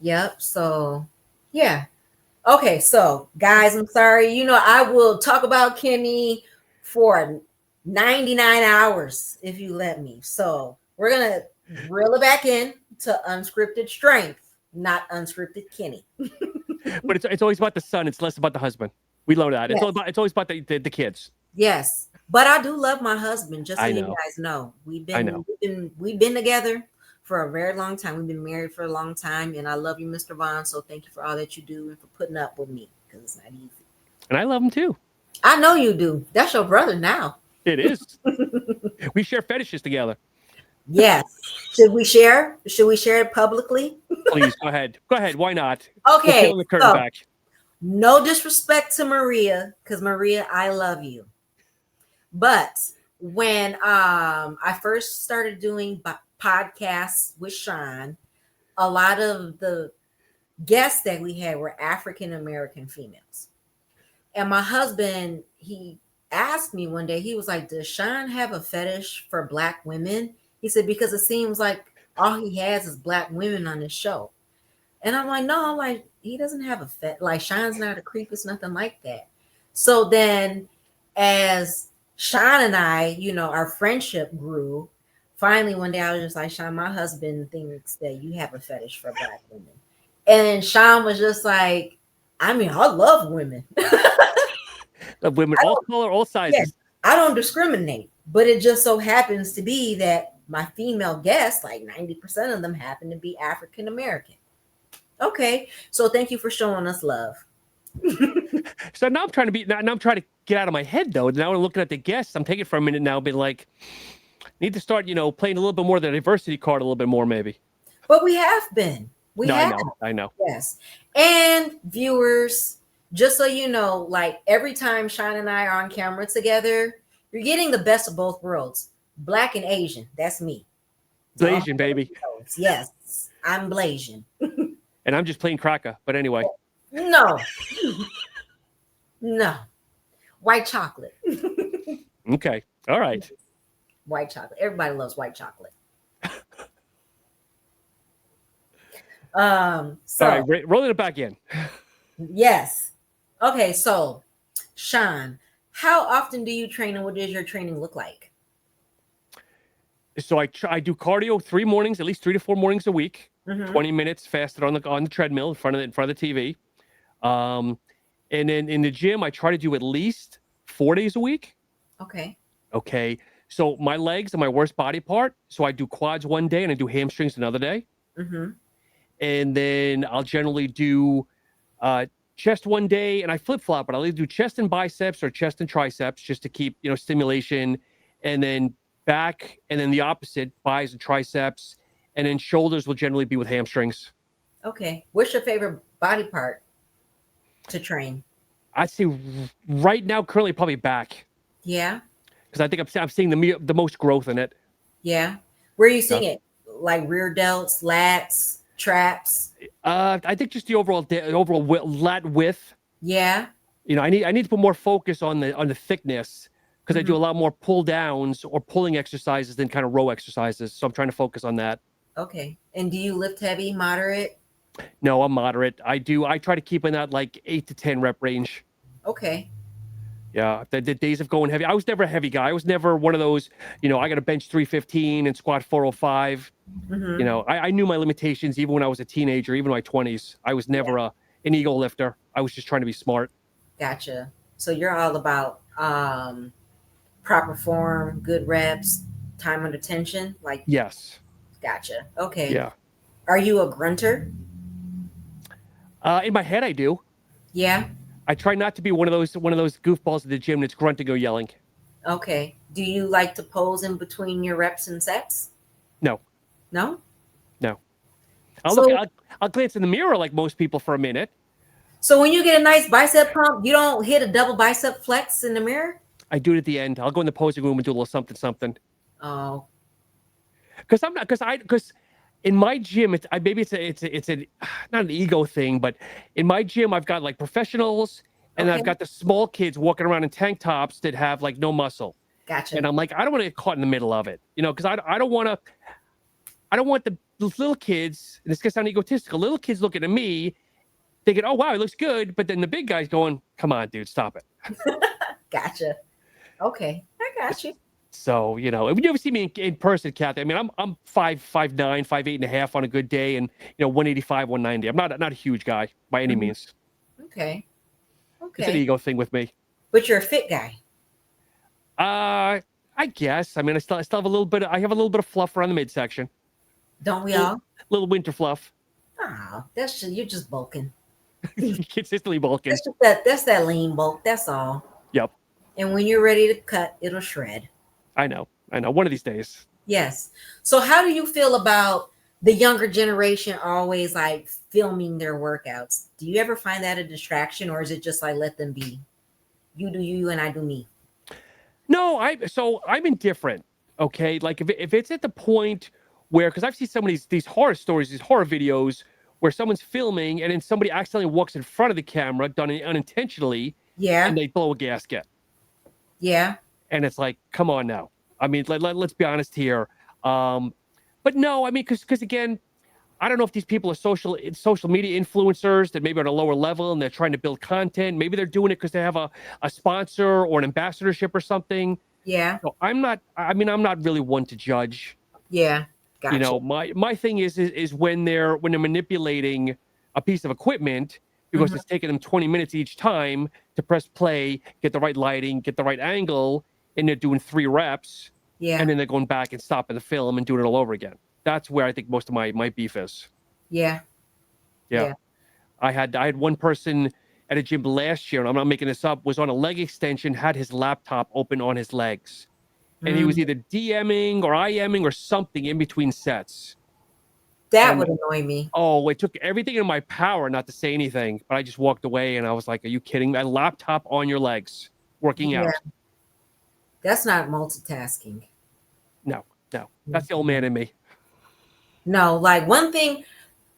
Yep. So yeah. Okay. So guys, I'm sorry. You know, I will talk about Kenny for 99 hours if you let me. So we're going to reel it back in to unscripted strength, not unscripted Kenny. But it's always about the son. It's less about the husband. We learned that. Yes. It's always about the kids. Yes. But I do love my husband, just so you know. guys know. We've been together for a very long time. We've been married for a long time, and I love you, Mr. Vaughn. So thank you for all that you do and for putting up with me because it's not easy. And I love him too. I know you do. That's your brother now. It is. We share fetishes together. Yes. Should we share? Should we share it publicly? Please go ahead. Go ahead. Why not? Okay. We'll the curtain back. No disrespect to Maria, because Maria, I love you. But when I first started doing podcasts with Shawn, a lot of the guests that we had were African American females. And my husband, he asked me one day, he was like, does Shawn have a fetish for Black women? He said, because it seems like all he has is Black women on his show. And I'm like, no, I'm like, he doesn't have a fetish. Like, Shawn's not a creep. It's nothing like that. So then as Shawn and I, you know, our friendship grew. Finally, one day I was just like, Shawn, my husband thinks that you have a fetish for Black women. And Shawn was just like, I mean, I love women. Love women, all color, all sizes. Yes, I don't discriminate. But it just so happens to be that my female guests, like 90% of them happen to be African American. Okay. So thank you for showing us love. So now I'm trying to get out of my head though. Now I'm looking at the guests. I'm taking it for a minute now, being like, need to start, you know, playing a little bit more of the diversity card a little bit more, maybe. But we have been. I know. Yes. And viewers, just so you know, like every time Shawn and I are on camera together, you're getting the best of both worlds. Black and Asian. That's me. Blasian, baby. Yes. I'm Blasian. And I'm just plain cracker. But anyway. No. White chocolate. Okay. All right. White chocolate. Everybody loves white chocolate. So all right, rolling it back in. Yes. Okay, so Shawn, how often do you train and what does your training look like? So I do cardio 3 mornings, at least 3 to 4 mornings a week. 20 minutes fasted on the treadmill in front of the TV. And then in the gym, I try to do at least 4 days a week. Okay. So my legs are my worst body part. So I do quads one day and I do hamstrings another day. And then I'll generally do chest one day, and I flip-flop, but I'll either do chest and biceps or chest and triceps just to keep, stimulation, and then back, and then the opposite, bis and triceps, and then shoulders will generally be with hamstrings. Okay. What's your favorite body part to train? I'd say right now, currently, probably back. Yeah. Because I think I'm seeing the most growth in it. Yeah. Where are you seeing it? Like rear delts, lats, traps? I think just the overall lat width. Yeah. I need to put more focus on the thickness, because I do a lot more pull downs or pulling exercises than kind of row exercises. So I'm trying to focus on that. Okay. And do you lift heavy, moderate? No, I'm moderate. I try to keep in that like 8 to 10 rep range. Okay. Yeah, the days of going heavy. I was never a heavy guy. I was never one of those, I got to bench 315 and squat 405. I knew my limitations even when I was a teenager, even in my 20s. I was never an ego lifter. I was just trying to be smart. Gotcha. So you're all about proper form, good reps, time under tension? Like, Yes. gotcha. Okay. Yeah. Are you a grunter? In my head, I do. Yeah. I try not to be one of those goofballs at the gym that's grunting or yelling. Okay. Do you like to pose in between your reps and sets? No. No? No. I'll glance in the mirror like most people for a minute. So when you get a nice bicep pump, you don't hit a double bicep flex in the mirror? I do it at the end. I'll go in the posing room and do a little something. Oh. Because in my gym, it's not an ego thing, but in my gym, I've got like professionals, and I've got the small kids walking around in tank tops that have like no muscle. Gotcha. And I'm like, I don't want to get caught in the middle of it, because I don't want the little kids, and this gonna sound egotistical, little kids looking at me thinking, oh wow, it looks good, but then the big guy's going, come on, dude, stop it. Gotcha. Okay, I got you. So, if you ever see me in person, Cathy, I mean, I'm 5'9", 5'8.5" on a good day, and 185, 190. I'm not a huge guy by any means. Okay. It's an ego thing with me. But you're a fit guy. I guess. I mean, I still have a little bit. I have a little bit of fluff around the midsection. Don't we all? Little winter fluff. Oh, you're just bulking. Consistently bulking. That's that lean bulk. That's all. Yep. And when you're ready to cut, it'll shred. I know. One of these days. Yes. So how do you feel about the younger generation always like filming their workouts? Do you ever find that a distraction, or is it just like, let them be? You do you and I do me. No, I'm indifferent. Okay. Like if it's at the point where, because I've seen some of these horror stories, these horror videos where someone's filming and then somebody accidentally walks in front of the camera, done it unintentionally. Yeah. And they blow a gasket. Yeah. And it's like, come on now. I mean, let's be honest here. But no, I mean, because again, I don't know if these people are social media influencers that maybe are at a lower level and they're trying to build content. Maybe they're doing it because they have a sponsor or an ambassadorship or something. Yeah. So I'm not really one to judge. Yeah. Gotcha. My thing is when they're manipulating a piece of equipment because it's taking them 20 minutes each time to press play, get the right lighting, get the right angle, and they're doing 3 reps. Yeah. And then they're going back and stopping the film and doing it all over again. That's where I think most of my beef is. Yeah. I had one person at a gym last year, and I'm not making this up, was on a leg extension, had his laptop open on his legs. And he was either DMing or IMing or something in between sets. That would annoy me. Oh, it took everything in my power not to say anything, but I just walked away and I was like, are you kidding me? A laptop on your legs working out. That's not multitasking. No. That's the old man in me. No, like one thing,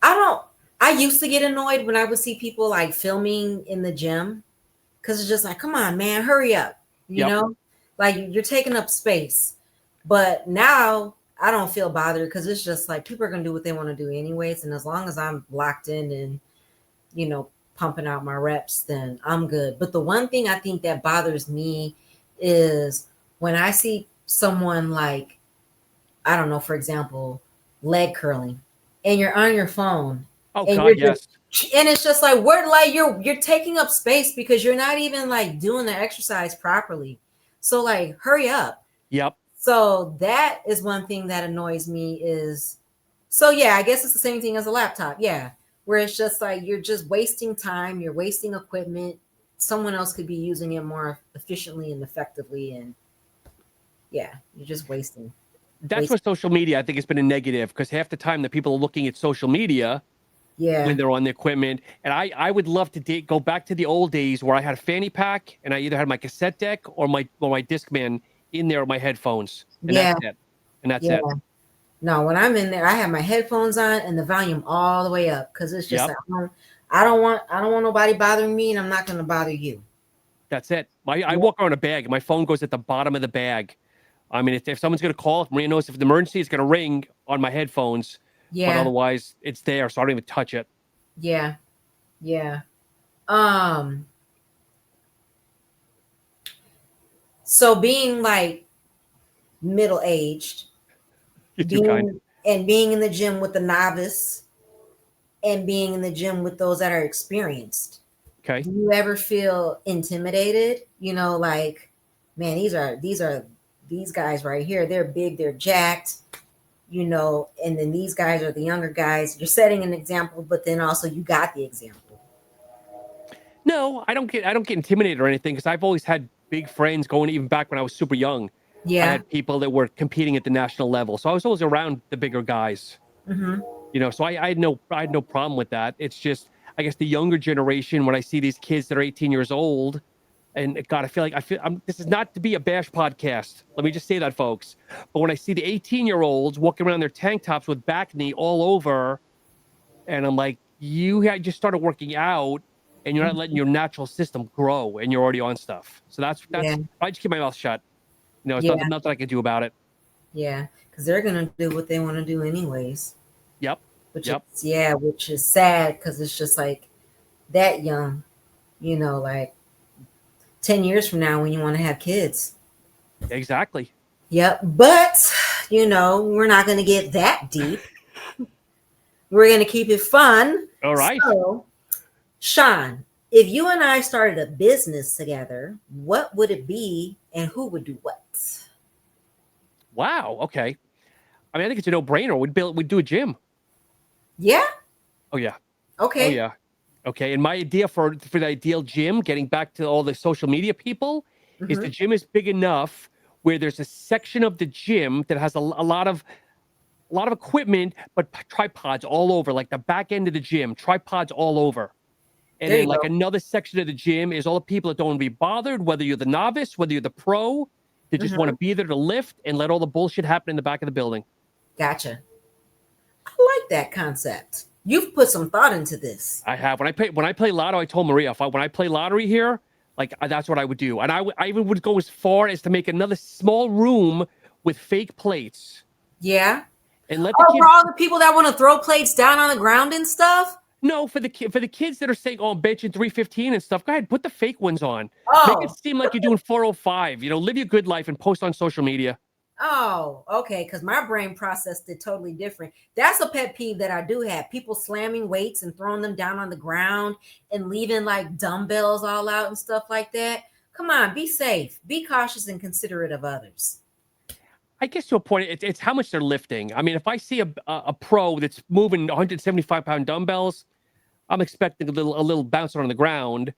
I used to get annoyed when I would see people like filming in the gym, because it's just like, come on, man, hurry up. You know, like you're taking up space. But now I don't feel bothered, because it's just like people are going to do what they want to do anyways. And as long as I'm locked in and, pumping out my reps, then I'm good. But the one thing I think that bothers me is when I see someone like, I don't know, for example, leg curling, and you're on your phone. Oh God, yes. And it's just like, you're taking up space because you're not even like doing the exercise properly. So like, hurry up. Yep. So that is one thing that annoys me is, so yeah, I guess it's the same thing as a laptop. Yeah. where it's just like you're just wasting time, you're wasting equipment. Someone else could be using it more efficiently and effectively, and yeah, you're just wasting. That's where social media, I think, has been a negative, because half the time the people are looking at social media when they're on the equipment. And I would love to go back to the old days where I had a fanny pack and I either had my cassette deck or my Discman in there with my headphones. And that's it. And that's it. No, when I'm in there, I have my headphones on and the volume all the way up, because it's just like, I don't want nobody bothering me, and I'm not going to bother you. That's it. I walk around a bag and my phone goes at the bottom of the bag. I mean, if someone's going to call, if Maria knows if the emergency is going to ring on my headphones, but otherwise it's there, so I don't even touch it. Yeah. So being like middle-aged, and being in the gym with the novice and being in the gym with those that are experienced. Okay. Do you ever feel intimidated? You know, like, man, these guys right here, they're big, they're jacked, you know, and then these guys are the younger guys. You're setting an example, but then also you got the example. No, I don't get intimidated or anything, because I've always had big friends going even back when I was super young. Yeah. I had people that were competing at the national level, so I was always around the bigger guys. Mm-hmm. You know, so I had no problem with that. It's just, I guess, the younger generation, when I see these kids that are 18 years old, and God, I feel this is not to be a bash podcast. Let me just say that, folks. But when I see the 18-year-olds walking around their tank tops with back knee all over, and I'm like, you had just started working out, and you're not letting your natural system grow, and you're already on stuff. So that's I just keep my mouth shut. You know, it's nothing I can do about it. Yeah, because they're gonna do what they want to do anyways. Yep. Which is sad, because it's just like that young, you know, like 10 years from now when you want to have kids. Exactly. Yep. But, you know, we're not going to get that deep. We're going to keep it fun. All right. So, Shawn, if you and I started a business together, what would it be and who would do what? Wow. Okay. I mean, I think it's a no-brainer. We'd do a gym. Yeah. Oh yeah. Okay. Oh yeah. Okay. And my idea for the ideal gym, getting back to all the social media people, is the gym is big enough where there's a section of the gym that has a lot of equipment, but tripods all over, like the back end of the gym, tripods all over. And then like another section of the gym is all the people that don't want to be bothered, whether you're the novice, whether you're the pro, they just want to be there to lift and let all the bullshit happen in the back of the building. Gotcha. I like that concept. You've put some thought into this. I have. When I play lotto, I told Maria, when I play lottery here, like that's what I would do. And I even would go as far as to make another small room with fake plates. Yeah. And let for all the people that want to throw plates down on the ground and stuff. No, for the kids that are saying, "Oh, I'm benching 315 and stuff." Go ahead, put the fake ones on. Oh. Make it seem like you're doing 405. You know, live your good life and post on social media. Oh, okay. Because my brain processed it totally different. That's a pet peeve that I do have. People slamming weights and throwing them down on the ground and leaving like dumbbells all out and stuff like that. Come on, be safe, be cautious and considerate of others. I guess to a point, it's how much they're lifting. I mean, if I see a pro that's moving 175-pound dumbbells, I'm expecting a little bouncing on the ground.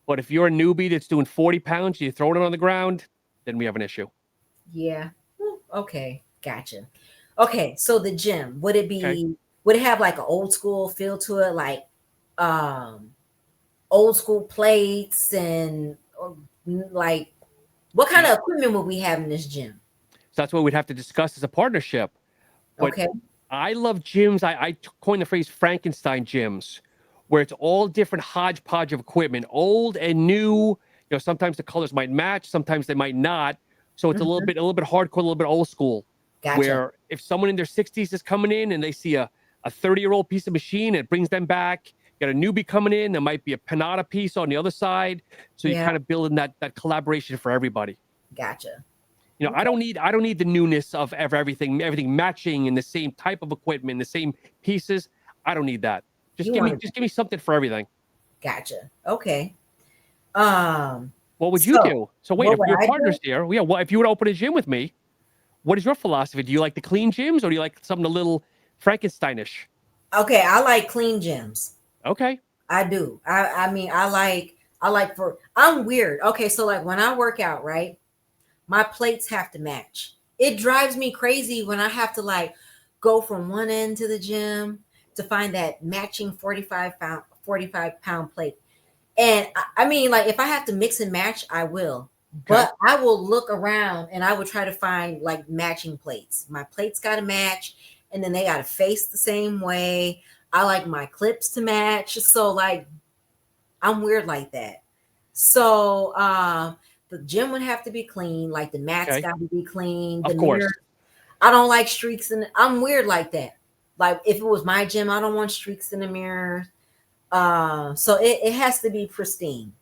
But if you're a newbie that's doing 40 pounds, you're throwing it on the ground, then we have an issue. Yeah. Okay. Gotcha. Okay. So the gym, would it have like an old school feel to it? Like old school plates and like what kind of equipment would we have in this gym? So that's what we'd have to discuss as a partnership. But okay. I love gyms. I coined the phrase Frankenstein gyms, where it's all different hodgepodge of equipment, old and new. You know, sometimes the colors might match, sometimes they might not. So it's a little bit hardcore, a little bit old school. Gotcha. Where if someone in their 60s is coming in and they see a 30-year-old piece of machine, it brings them back. You got a newbie coming in, there might be a Panada piece on the other side. So you're kind of building that collaboration for everybody. Gotcha. You know, I don't need the newness of everything matching in the same type of equipment, the same pieces. I don't need that. Just give me something for everything. Gotcha. Okay. What would you do? So wait, if your partner's here, if you would open a gym with me, what is your philosophy? Do you like the clean gyms or do you like something a little Frankensteinish? Okay, I like clean gyms. Okay. I do. I mean, I'm weird. Okay, so like when I work out, right? My plates have to match. It drives me crazy when I have to like go from one end to the gym to find that matching 45 pound plate. And I mean, like if I have to mix and match, I will. Okay. But I will look around and I will try to find like matching plates. My plates got to match, and then they got to face the same way. I like my clips to match. So like I'm weird like that. So the gym would have to be clean, like the mats Okay. got to be clean, the Of course. mirror. I don't like streaks in I'm weird like that. Like if it was my gym, I don't want streaks in the mirror. So it has to be pristine.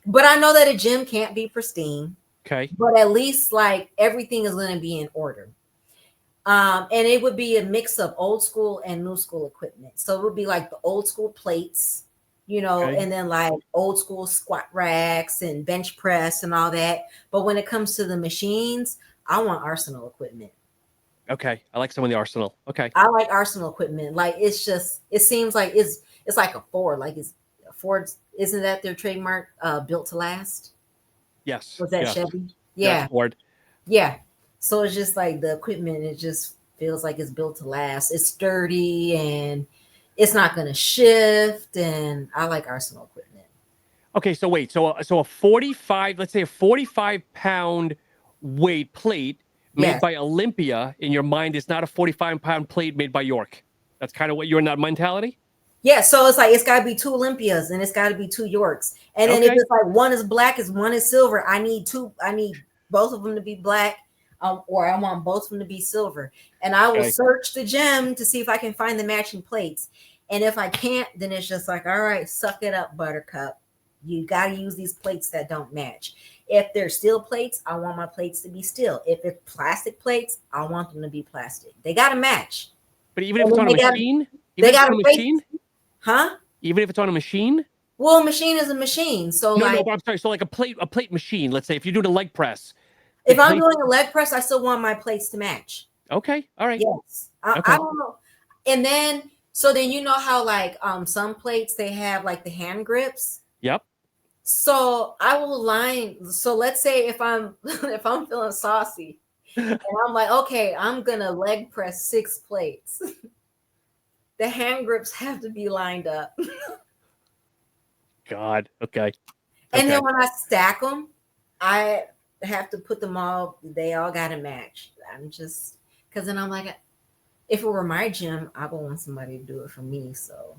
But I know that a gym can't be pristine, Okay. but at least like everything is going to be in order. And it would be a mix of old school and new school equipment. So it would be like the old school plates, Okay. and then like old school squat racks and bench press and all that. But when it comes to the machines, I want Arsenal equipment. Okay. I like some of the Arsenal. Okay. I like Arsenal equipment. Like it seems like it's like a Ford. Like it's Ford's, isn't that their trademark? Built to last. Yes. Was that yes. Chevy? Yeah. Yeah. Ford. Yeah. So it's just like the equipment, it just feels like it's built to last. It's sturdy and it's not going to shift. And I like Arsenal equipment. Okay. So wait. So a 45, let's say a 45-pound weight plate made Yes. by Olympia in your mind is not a 45-pound plate made by York. That's kind of what you're in that mentality. Yeah. So it's like, it's got to be two Olympias and it's got to be two Yorks. And then if Okay. it's like one is black, is one is silver, I need both of them to be black. Or I want both of them to be silver. And I will Okay. search the gym to see if I can find the matching plates. And if I can't, then it's just like, all right, suck it up, Buttercup. You got to use these plates that don't match. If they're steel plates, I want my plates to be steel. If it's plastic plates, I want them to be plastic. They got to match. But even if And it's then on a they gotta- machine, They even if it's got on a to race. machine, Huh? even if it's on a machine. Well, a machine is a machine. So No, like, but I'm sorry. So like a plate machine. Let's say if you're doing a leg press. if I'm plate- doing a leg press, I still want my plates to match. Okay. All right. Yes. Okay. I don't know. And then, so then you know how like some plates they have like the hand grips. Yep. So I will line. So let's say if I'm if I'm feeling saucy and I'm like, okay, I'm gonna leg press 6 plates. The hand grips have to be lined up. God. Okay. And Okay. then when I stack them, I have to put them all, they all got to match. I'm just, because then I'm like, if it were my gym, I would want somebody to do it for me. So,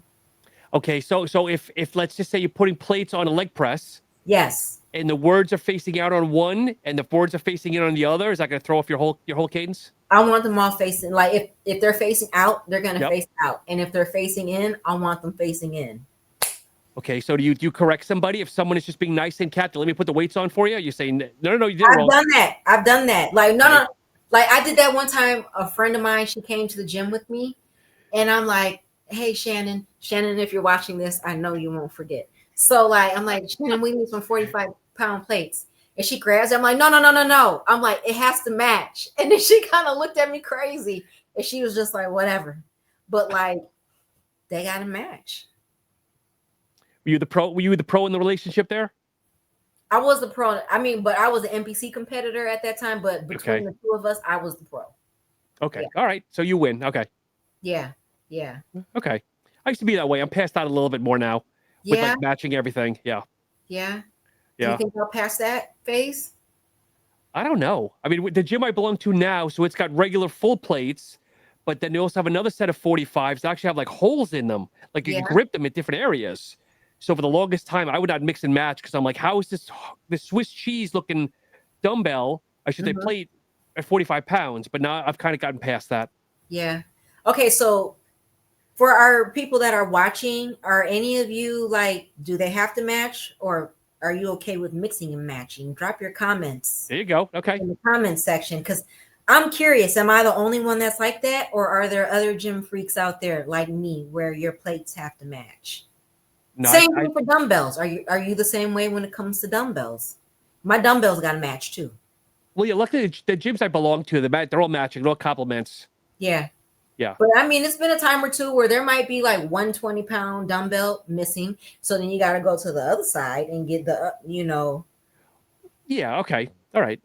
Okay. So if let's just say you're putting plates on a leg press yes. and the words are facing out on one and the boards are facing in on the other, is that going to throw off your whole cadence? I want them all facing, like if they're facing out, they're going to Yep. face out. And if they're facing in, I want them facing in. Okay. So do you correct somebody if someone is just being nice and Cathy, let me put the weights on for you? You're saying no, you did it wrong. I've done that. Like, no. Like I did that one time. A friend of mine, she came to the gym with me and I'm like, hey, Shannon, if you're watching this, I know you won't forget. So like, I'm like, Shannon, we need some 45-pound plates. And she grabs it. I'm like, no. I'm like, it has to match. And then she kind of looked at me crazy. And she was just like, whatever. But like, they got to match. Were you the pro in the relationship there? I was the pro. I mean, but I was an NPC competitor at that time. But between the two of us, I was the pro. Okay. Yeah. All right. So you win. Okay. Yeah. Okay. I used to be that way. I'm past out a little bit more now with like matching everything. Yeah. Do you think I'll pass that phase? I don't know. I mean, the gym I belong to now, so it's got regular full plates, but then they also have another set of 45s that actually have like holes in them. Like you can grip them at different areas. So for the longest time, I would not mix and match because I'm like, how is this Swiss cheese looking dumbbell, I should say plate, at 45 pounds? But now I've kind of gotten past that. Yeah. Okay. So for our people that are watching, are any of you like, do they have to match or are you okay with mixing and matching? Drop your comments. There you go. Okay. In the comment section. Because I'm curious, am I the only one that's like that? Or are there other gym freaks out there like me where your plates have to match? No, same thing for dumbbells. Are you the same way when it comes to dumbbells? My dumbbells got to match too. Well, yeah, luckily the gyms I belong to, they're all matching, they're all compliments. Yeah. Yeah. But I mean, it's been a time or two where there might be like 120-pound dumbbell missing. So then you got to go to the other side and get the, Yeah. Okay. All right.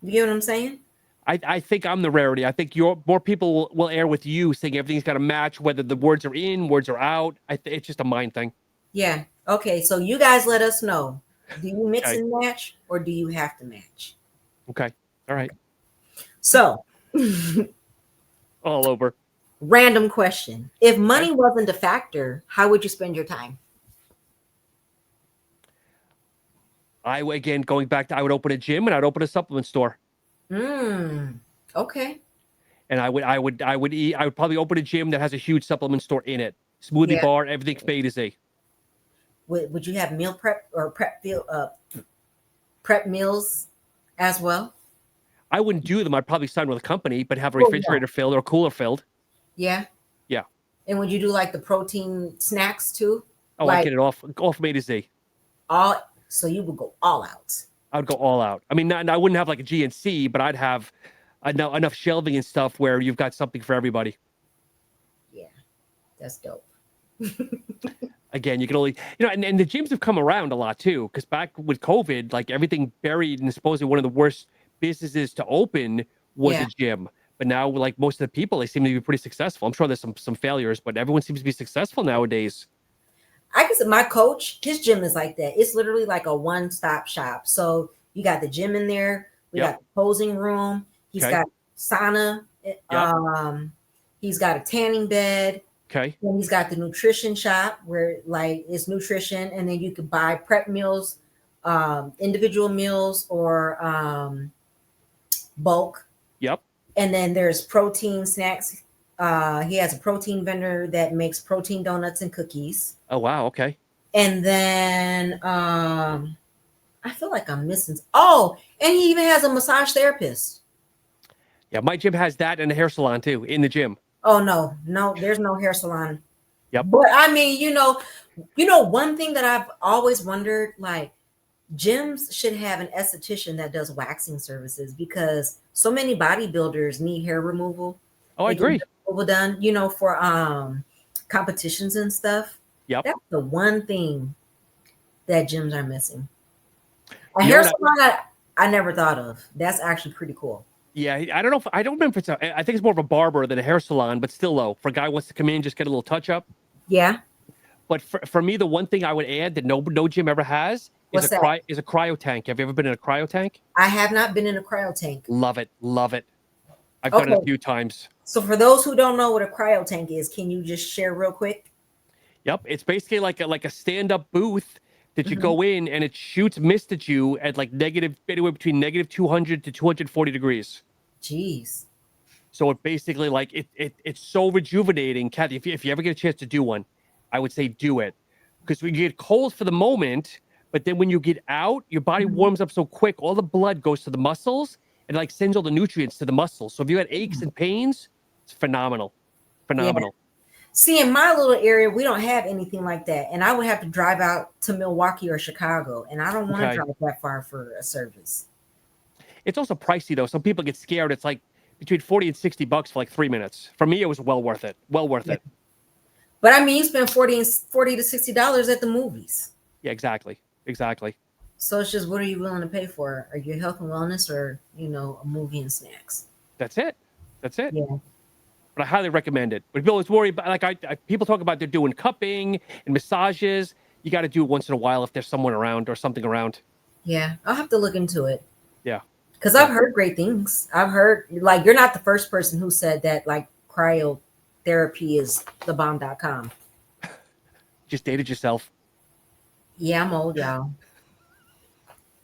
you get what I'm saying? I think I'm the rarity. I think more people will air with you saying everything's got to match, whether the words are in, words are out. It's just a mind thing. Yeah. Okay. So you guys let us know. Do you mix Okay. and match or do you have to match? Okay. All right. So, All over. random question. If money Okay. wasn't a factor, how would you spend your time? Again, going back to, I would open a gym and I'd open a supplement store. Okay. And I would probably open a gym that has a huge supplement store in it. Smoothie Yeah. bar, everything from A to Z. Would you have meal prep or prep meals as well? I wouldn't do them. I'd probably sign with a company, but have a Oh, refrigerator filled or cooler filled. Yeah. Yeah. And would you do like the protein snacks too? Oh, like I'd get it off from A to Z. So you would go all out. I would go all out. I mean, I wouldn't have like a GNC, but I'd have enough shelving and stuff where you've got something for everybody. Yeah, that's dope. Again, you can only, and the gyms have come around a lot too, because back with COVID, like everything buried and supposedly one of the worst businesses to open was a gym. But now, like most of the people, they seem to be pretty successful. I'm sure there's some failures, but everyone seems to be successful nowadays. I guess my coach, his gym is like that. It's literally like a one-stop shop. So you got the gym in there. We got the posing room. He's got sauna. He's got a tanning bed. Okay. And he's got the nutrition shop where like it's nutrition, and then you could buy prep meals, individual meals, or bulk. Yep. And then there's protein snacks. He has a protein vendor that makes protein donuts and cookies. Oh wow, okay. And then I feel like I'm missing. Oh, and he even has a massage therapist. Yeah, my gym has that and a hair salon too in the gym. Oh no, there's no hair salon. Yep. But I mean, one thing that I've always wondered, like gyms should have an esthetician that does waxing services because so many bodybuilders need hair removal. Oh, I agree. Done, for competitions and stuff. Yep. That's the one thing that gyms are missing. A hair salon I never thought of. That's actually pretty cool. Yeah, I don't remember if it's I think it's more of a barber than a hair salon, but still though, for a guy who wants to come in, just get a little touch up. Yeah. But for me, the one thing I would add that no gym ever has is a cryo tank. Have you ever been in a cryo tank? I have not been in a cryo tank. Love it. I've done it a few times. So for those who don't know what a cryo tank is, can you just share real quick? Yep, it's basically like a stand-up booth that you go in and it shoots mist at you at like anywhere between -200 to 240 degrees. Jeez. So it basically like it's so rejuvenating, Cathy. If you ever get a chance to do one, I would say do it, because we get cold for the moment, but then when you get out, your body warms up so quick, all the blood goes to the muscles and like sends all the nutrients to the muscles. So if you had aches and pains, it's phenomenal. Yeah. See, in my little area, we don't have anything like that, and I would have to drive out to Milwaukee or Chicago, and I don't want to drive that far for a service. It's also pricey though. Some people get scared. It's like between $40 and $60 for like 3 minutes. For me, it was well worth it. It. But I mean, you spend $40 to $60 at the movies. Yeah, exactly. So it's just, what are you willing to pay for? Are you health and wellness, or a movie and snacks? That's it. Yeah. But I highly recommend it. But people always worry about, like, people talk about they're doing cupping and massages. You got to do it once in a while if there's someone around or something around. Yeah, I'll have to look into it. Yeah. Because I've heard great things. I've heard, like, you're not the first person who said that, like, cryotherapy is thebomb.com. Just dated yourself. Yeah, I'm old, y'all.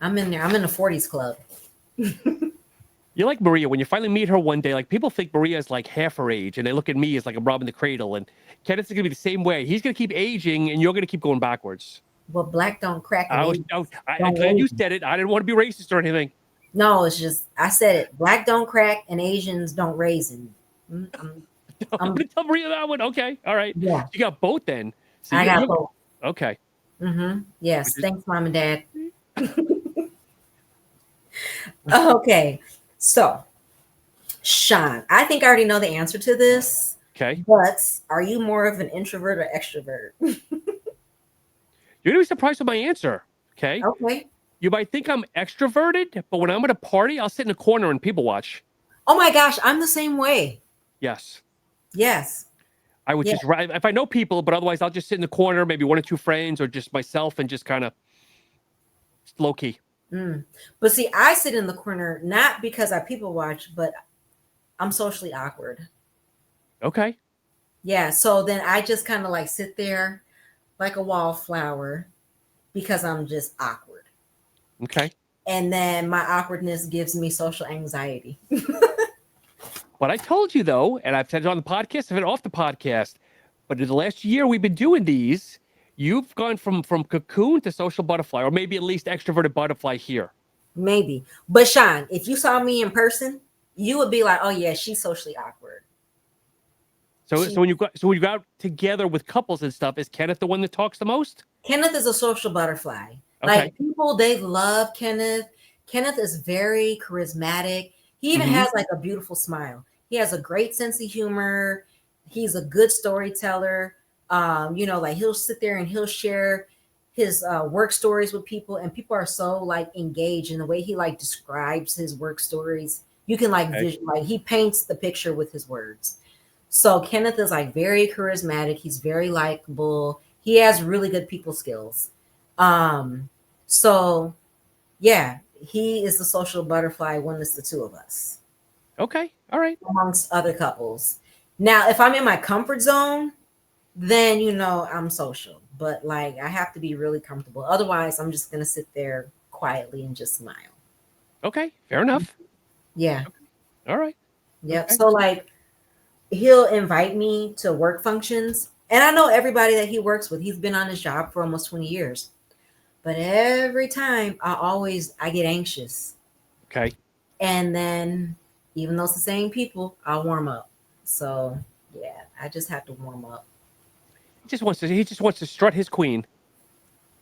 I'm in there. I'm in the 40s club. You're like Maria. When you finally meet her one day, like, people think Maria is like half her age, and they look at me as like I'm robbing the cradle. And Kenneth's going to be the same way. He's going to keep aging, and you're going to keep going backwards. Well, black don't crack. I'm glad you said it. I didn't want to be racist or anything. No, it's just, I said it. Black don't crack, and Asians don't raisin. I'm going to tell Maria that one. Okay. All right. Yeah. You got both then. So I got both. Okay. Yes. Thanks, Mom and Dad. Okay. So Shawn, I think I already know the answer to this. Okay. But are you more of an introvert or extrovert? You're gonna be surprised with my answer. Okay. Okay. You might think I'm extroverted, but when I'm at a party, I'll sit in a corner and people watch. Oh my gosh, I'm the same way. Yes. Yes. I would Yeah. just if I know people, but otherwise I'll just sit in the corner, maybe one or two friends or just myself and just kind of low key. But see, I sit in the corner not because I people watch, but I'm socially awkward. Okay. Yeah. So then I just kind of like sit there like a wallflower because I'm just awkward. Okay. And then my awkwardness gives me social anxiety. But I told you though, and I've said it on the podcast, I've said it off the podcast, but in the last year we've been doing these, you've gone from cocoon to social butterfly, or maybe at least extroverted butterfly here. Maybe. But Shawn, if you saw me in person, you would be like, oh yeah, she's socially awkward. So when you go out together with couples and stuff, is Kenneth the one that talks the most? Kenneth is a social butterfly. Okay. Like people, they love Kenneth. Kenneth is very charismatic. He even has like a beautiful smile. He has a great sense of humor. He's a good storyteller. Like he'll sit there and he'll share his work stories with people, and people are so like engaged in the way he like describes his work stories. You can like like he paints the picture with his words. So Kenneth is like very charismatic. He's very likable. He has really good people skills. So yeah, he is the social butterfly when it's the two of us. Okay. All right. Amongst other couples. Now, if I'm in my comfort zone, then I'm social. But like I have to be really comfortable. Otherwise, I'm just gonna sit there quietly and just smile. Okay. Fair enough. Yeah. All right. Yep. Okay. So like he'll invite me to work functions. And I know everybody that he works with. He's been on his job for almost 20 years. But every time I get anxious. Okay. And then even though it's the same people, I'll warm up. So yeah, I just have to warm up. He just wants to strut his queen.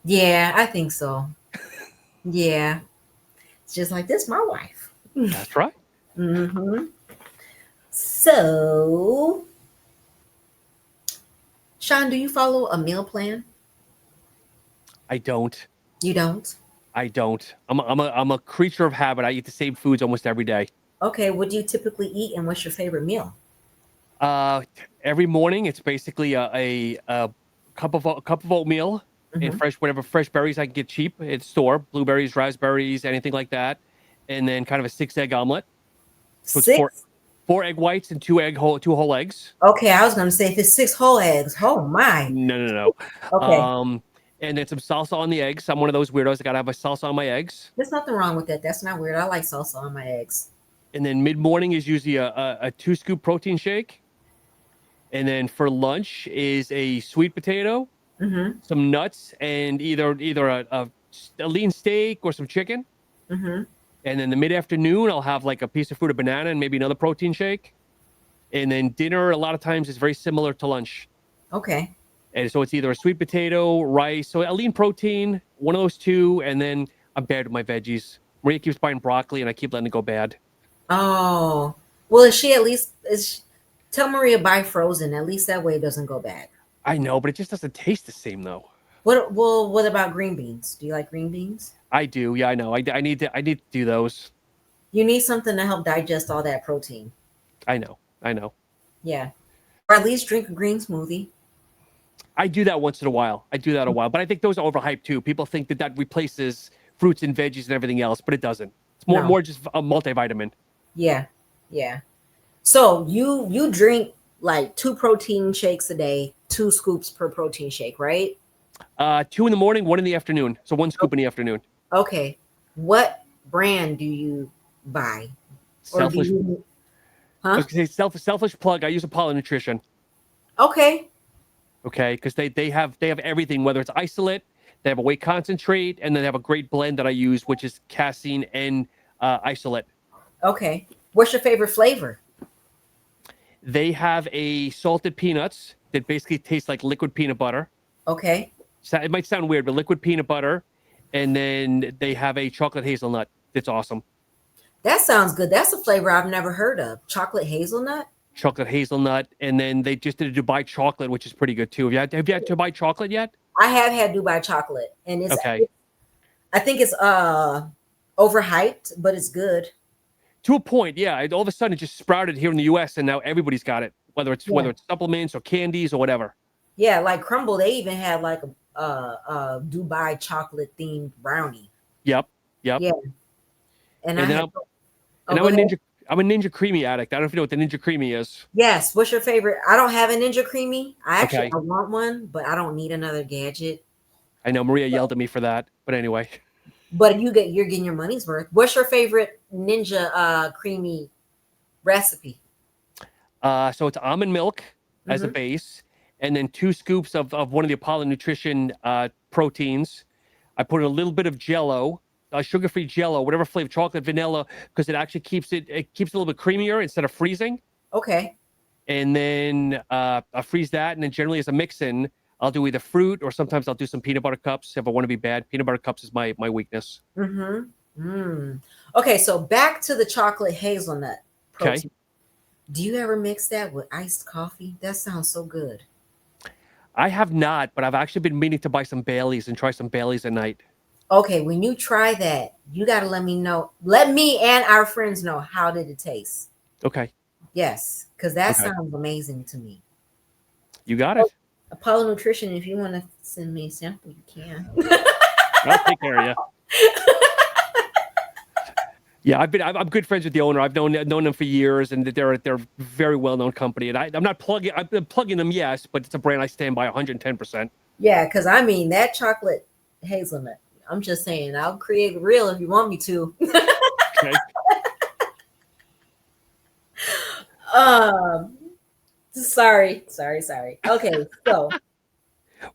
Yeah, I think so. Yeah. It's just like this, my wife. That's right. So Shawn, do you follow a meal plan? I don't. You don't? I don't. I'm a creature of habit. I eat the same foods almost every day. Okay, what do you typically eat, and what's your favorite meal? Every morning it's basically a cup of oatmeal and whatever fresh berries I can get cheap at the store, blueberries, raspberries, anything like that, and then kind of a 6-egg omelet. So it's four egg whites and two whole eggs. Okay, I was gonna say if it's 6 whole eggs. Oh my. No. Okay. And then some salsa on the eggs. I'm one of those weirdos. I gotta have a salsa on my eggs. There's nothing wrong with that. That's not weird. I like salsa on my eggs. And then mid-morning is usually a 2-scoop protein shake. And then for lunch is a sweet potato, some nuts, and either a lean steak or some chicken. And then the mid-afternoon, I'll have like a piece of fruit, a banana, and maybe another protein shake. And then dinner, a lot of times, is very similar to lunch. Okay. And so it's either a sweet potato, rice, so a lean protein, one of those two, and then I'm bad with my veggies. Maria keeps buying broccoli, and I keep letting it go bad. Oh, well, tell Maria buy frozen. At least that way it doesn't go bad. I know, but it just doesn't taste the same though. What about green beans? Do you like green beans? I do. Yeah, I know. I need to do those. You need something to help digest all that protein. I know. Yeah. Or at least drink a green smoothie. I do that once in a while. But I think those are overhyped too. People think that replaces fruits and veggies and everything else, but it doesn't. It's more just a multivitamin. Yeah. So you drink like 2 protein shakes a day, 2 scoops per protein shake, right? 2 in the morning, 1 in the afternoon. So 1 scoop in the afternoon. Okay. What brand do you buy? Selfish. I was gonna say selfish plug. I use Apollo Nutrition. Okay. Okay, because they have everything, whether it's isolate, they have a whey concentrate, and then they have a great blend that I use, which is casein and isolate. Okay. What's your favorite flavor? They have a salted peanuts that basically tastes like liquid peanut butter. Okay. So it might sound weird, but liquid peanut butter. And then they have a chocolate hazelnut. It's awesome. That sounds good. That's a flavor I've never heard of. Chocolate hazelnut? Chocolate hazelnut, and then they just did a Dubai chocolate, which is pretty good too. Have you had Dubai chocolate yet? I have had Dubai chocolate, and Okay. I think it's overhyped, but it's good. To a point, yeah. All of a sudden, it just sprouted here in the U.S., and now everybody's got it, whether it's supplements or candies or whatever. Yeah, like Crumble, they even had like a Dubai chocolate themed brownie. Yep. Yeah, and I then had. I'm a Ninja Creamy addict. I don't know if you know what the Ninja Creamy is. Yes. What's your favorite? I don't have a Ninja Creamy. I Okay. want one, but I don't need another gadget. I know Maria yelled at me for that, but anyway. But you're getting your money's worth. What's your favorite Ninja Creamy recipe? So it's almond milk as a base, and then 2 scoops of one of the Apollo Nutrition proteins. I put in a little bit of Jello, sugar-free Jello, whatever flavor, chocolate, vanilla, because it actually keeps it a little bit creamier instead of freezing. Okay. And then I freeze that, and then generally as a mix-in, I'll do either fruit or sometimes I'll do some peanut butter cups if I want to be bad. Peanut butter cups is my weakness. Okay, so back to the chocolate hazelnut protein. Okay. Do you ever mix that with iced coffee? That sounds so good. I have not, but I've actually been meaning to buy some Baileys and try some Baileys at night. Okay, when you try that, you got to let me know. Let me and our friends know, how did it taste? Okay. Yes, because that sounds amazing to me. You got it. Apollo Nutrition, if you want to send me a sample, you can. I'll take care of you. Yeah, I'm good friends with the owner. I've known them for years, and they're a very well-known company. And I'm plugging them, yes, but it's a brand I stand by 110%. Yeah, because I mean that chocolate hazelnut. I'm just saying, I'll create a reel if you want me to. Okay. Sorry. Okay, so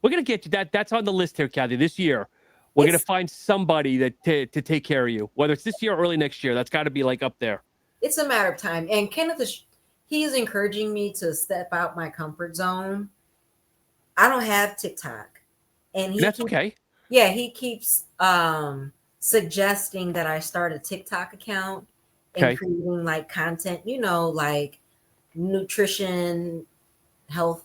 We're gonna get you that's on the list here, Cathy. This year, we're gonna find somebody to take care of you. Whether it's this year or early next year, that's got to be like up there. It's a matter of time. And Kenneth he's encouraging me to step out my comfort zone. I don't have TikTok, and That's okay. Yeah, he keeps suggesting that I start a TikTok account and creating like content, like nutrition, health,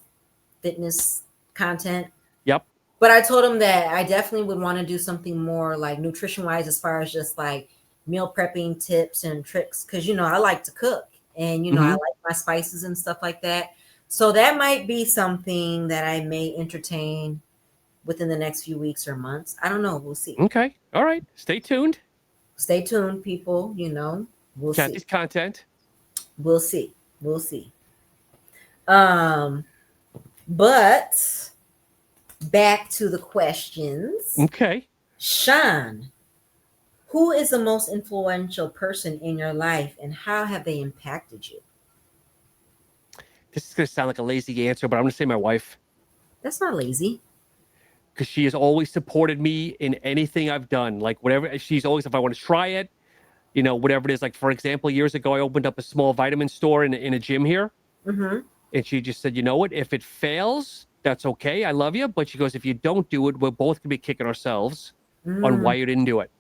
fitness content. Yep. But I told him that I definitely would want to do something more like nutrition wise, as far as just like meal prepping tips and tricks. Cause I like to cook, and I like my spices and stuff like that. So that might be something that I may entertain within the next few weeks or months. I don't know. We'll see. Okay. All right. Stay tuned. Stay tuned, people. We'll Cathy's see. content. We'll see. But back to the questions. Okay. Shawn, who is the most influential person in your life, and how have they impacted you? This is going to sound like a lazy answer, but I'm going to say my wife. That's not lazy. Because she has always supported me in anything I've done. Like whatever, she's always, if I want to try it, whatever it is. Like, for example, years ago, I opened up a small vitamin store in a gym here. And she just said, you know what, if it fails, that's okay. I love you. But she goes, if you don't do it, we're both going to be kicking ourselves on why you didn't do it.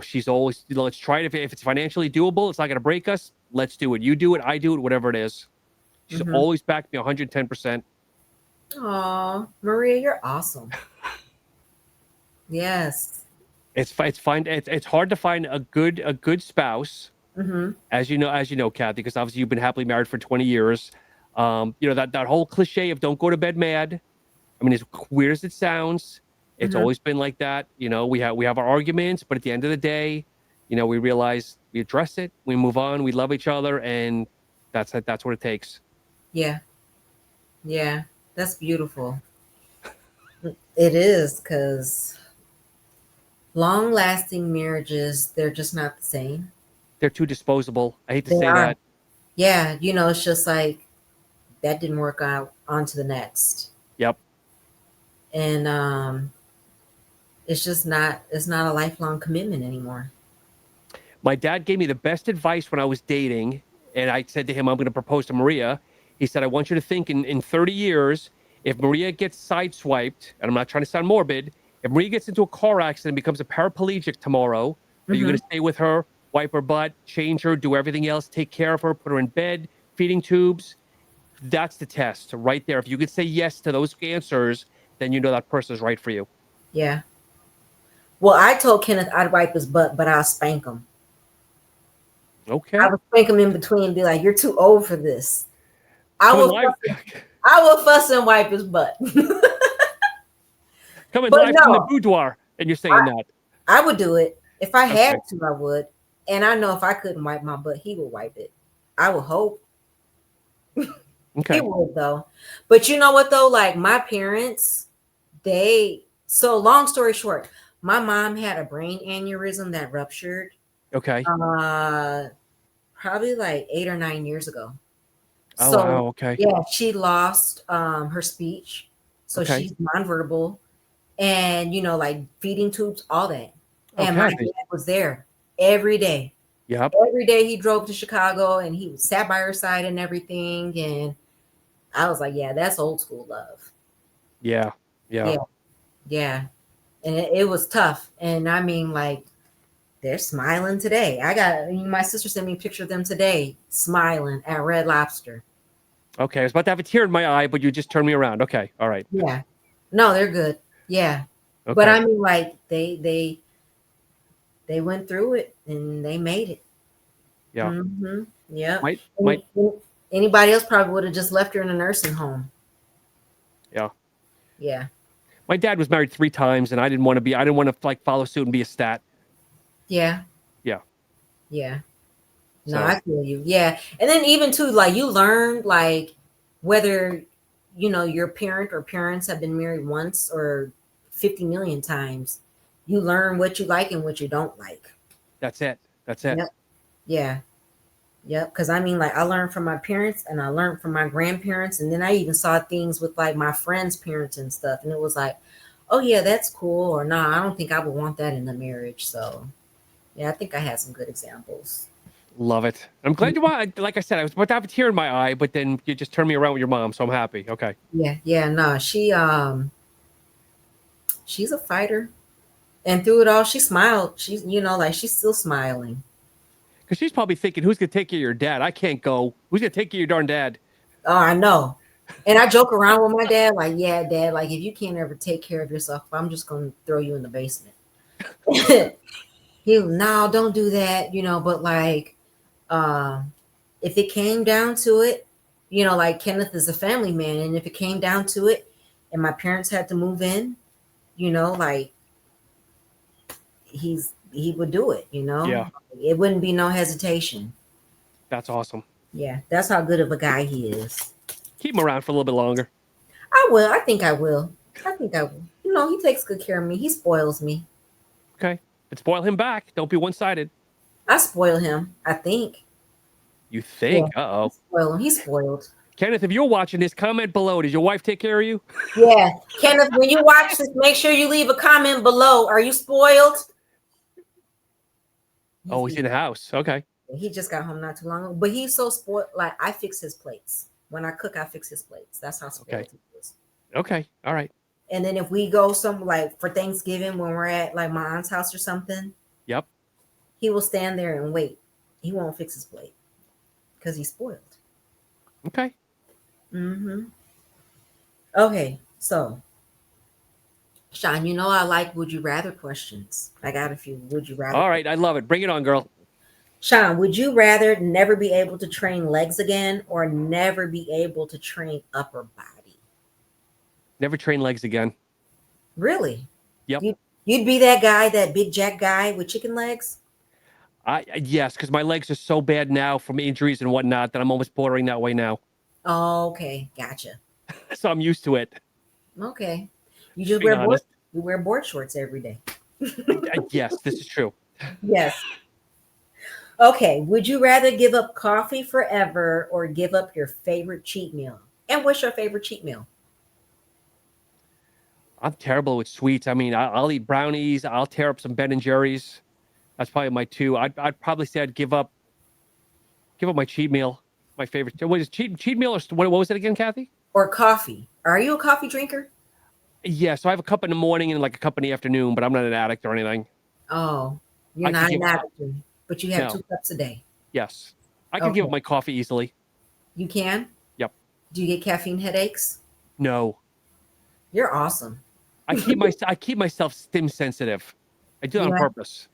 She's always, let's try it. If it's financially doable, it's not going to break us. Let's do it. You do it. I do it, whatever it is. She's always backed me 110%. Aw, Maria, you're awesome. Yes. It's hard to find a good spouse, as you know, Cathy, because obviously you've been happily married for 20 years. That whole cliche of don't go to bed mad. I mean, as weird as it sounds, it's always been like that. We have our arguments, but at the end of the day, we realize we address it, we move on, we love each other, and that's what it takes. Yeah. That's beautiful. It is, because long-lasting marriages, they're just not the same. They're too disposable. I hate to say that. Yeah, it's just like that didn't work out, on to the next. Yep. And it's not a lifelong commitment anymore. My dad gave me the best advice when I was dating, and I said to him, I'm going to propose to Maria. He said, I want you to think in 30 years, if Maria gets sideswiped, and I'm not trying to sound morbid, if Maria gets into a car accident and becomes a paraplegic tomorrow, Are you going to stay with her, wipe her butt, change her, do everything else, take care of her, put her in bed, feeding tubes? That's the test right there. If you could say yes to those answers, then you know that person is right for you. Yeah. Well, I told Kenneth I'd wipe his butt, but I'll spank him. Okay. I would spank him in between and be like, "You're too old for this." I Coming will live. fuss and wipe his butt. Coming But live from the no, boudoir, and you're saying that. I would do it. If I had Okay. to, I would. And I know if I couldn't wipe my butt, he would wipe it. I would hope. He Okay. would, though. But you know what, though? Like, my parents, so long story short, my mom had a brain aneurysm that ruptured. Okay. Probably like 8 or 9 years ago. Oh, So, wow. Okay. yeah, she lost her speech. So Okay. she's nonverbal and, like feeding tubes, all that. And my Okay. dad was there every day. Yep. Every day he drove to Chicago and he sat by her side and everything. And I was like, yeah, that's old school love. Yeah. Yeah. And it was tough. And I mean, like, they're smiling today. My sister sent me a picture of them today, smiling at Red Lobster. Okay. I was about to have a tear in my eye, but you just turned me around. Okay. All right. Yeah. No, they're good. Yeah. Okay. But I mean, like, they went through it and they made it. Yeah. Mm-hmm. Yeah. Might. Anybody else probably would have just left her in a nursing home. Yeah. Yeah. My dad was married 3 times, and I didn't want to like follow suit and be a stat. Yeah. Yeah. Yeah. No, So. I feel you. Yeah. And then even too, like, you learn, like, whether, your parent or parents have been married once or 50 million times, you learn what you like and what you don't like. That's it. Yep. Yeah. Yep. Because I mean, like, I learned from my parents and I learned from my grandparents. And then I even saw things with like my friends' parents and stuff. And it was like, oh, yeah, that's cool. Or nah, I don't think I would want that in the marriage. So, yeah, I think I had some good examples. Love it. I'm glad you want. Like I said, I was about to have a tear in my eye, but then you just turned me around with your mom, so I'm happy. Okay. Yeah. No, she's a fighter. And through it all, she smiled. She's, like, she's still smiling. Because she's probably thinking, who's going to take care of your dad? I can't go. Who's going to take care of your darn dad? Oh, I know. And I joke around with my dad, like, yeah, Dad, like, if you can't ever take care of yourself, I'm just going to throw you in the basement. No, don't do that, but like, if it came down to it, like Kenneth is a family man. And if it came down to it and my parents had to move in, like, he would do it, Yeah. It wouldn't be no hesitation. That's awesome. Yeah, that's how good of a guy he is. Keep him around for a little bit longer. I will. I think I will. He takes good care of me. He spoils me. Okay. But spoil him back. Don't be one-sided. I spoil him, I think. You think? Yeah, Uh-oh. Spoil him. He's spoiled. Kenneth, if you're watching this, comment below. Does your wife take care of you? Yeah. Kenneth, when you watch this, make sure you leave a comment below. Are you spoiled? Oh, he's in the house. Okay. He just got home not too long ago. But he's so spoiled. Like, I fix his plates. When I cook, I fix his plates. That's how spoiled he is. Okay. All right. And then if we go like for Thanksgiving when we're at like my aunt's house or something, Yep. he will stand there and wait. He won't fix his plate because he's spoiled. Okay. Okay, so Shawn, I like would you rather questions. I got a few would you rather. All right. I love it. Bring it on, girl. Shawn, would you rather never be able to train legs again or never be able to train upper body? Never train legs again. Really? Yep. You'd be that guy, that big jack guy with chicken legs? Yes, because my legs are so bad now from injuries and whatnot that I'm almost bordering that way now. Oh, okay. Gotcha. So I'm used to it. Okay. You just wear board shorts every day. Yes, this is true. Yes. Okay. Would you rather give up coffee forever or give up your favorite cheat meal? And what's your favorite cheat meal? I'm terrible with sweets. I mean, I'll eat brownies. I'll tear up some Ben & Jerry's. That's probably my 2. I'd probably say I'd give up my cheat meal. My favorite. What is cheat meal or what was it again, Cathy? Or coffee. Are you a coffee drinker? Yeah, so I have a cup in the morning and like a cup in the afternoon, but I'm not an addict or anything. Oh, You're I could not give an addict, but you have no. 2 cups a day. Yes. I can give up my coffee easily. You can? Yep. Do you get caffeine headaches? No. You're awesome. I keep myself stim sensitive. I do that on Yeah. purpose.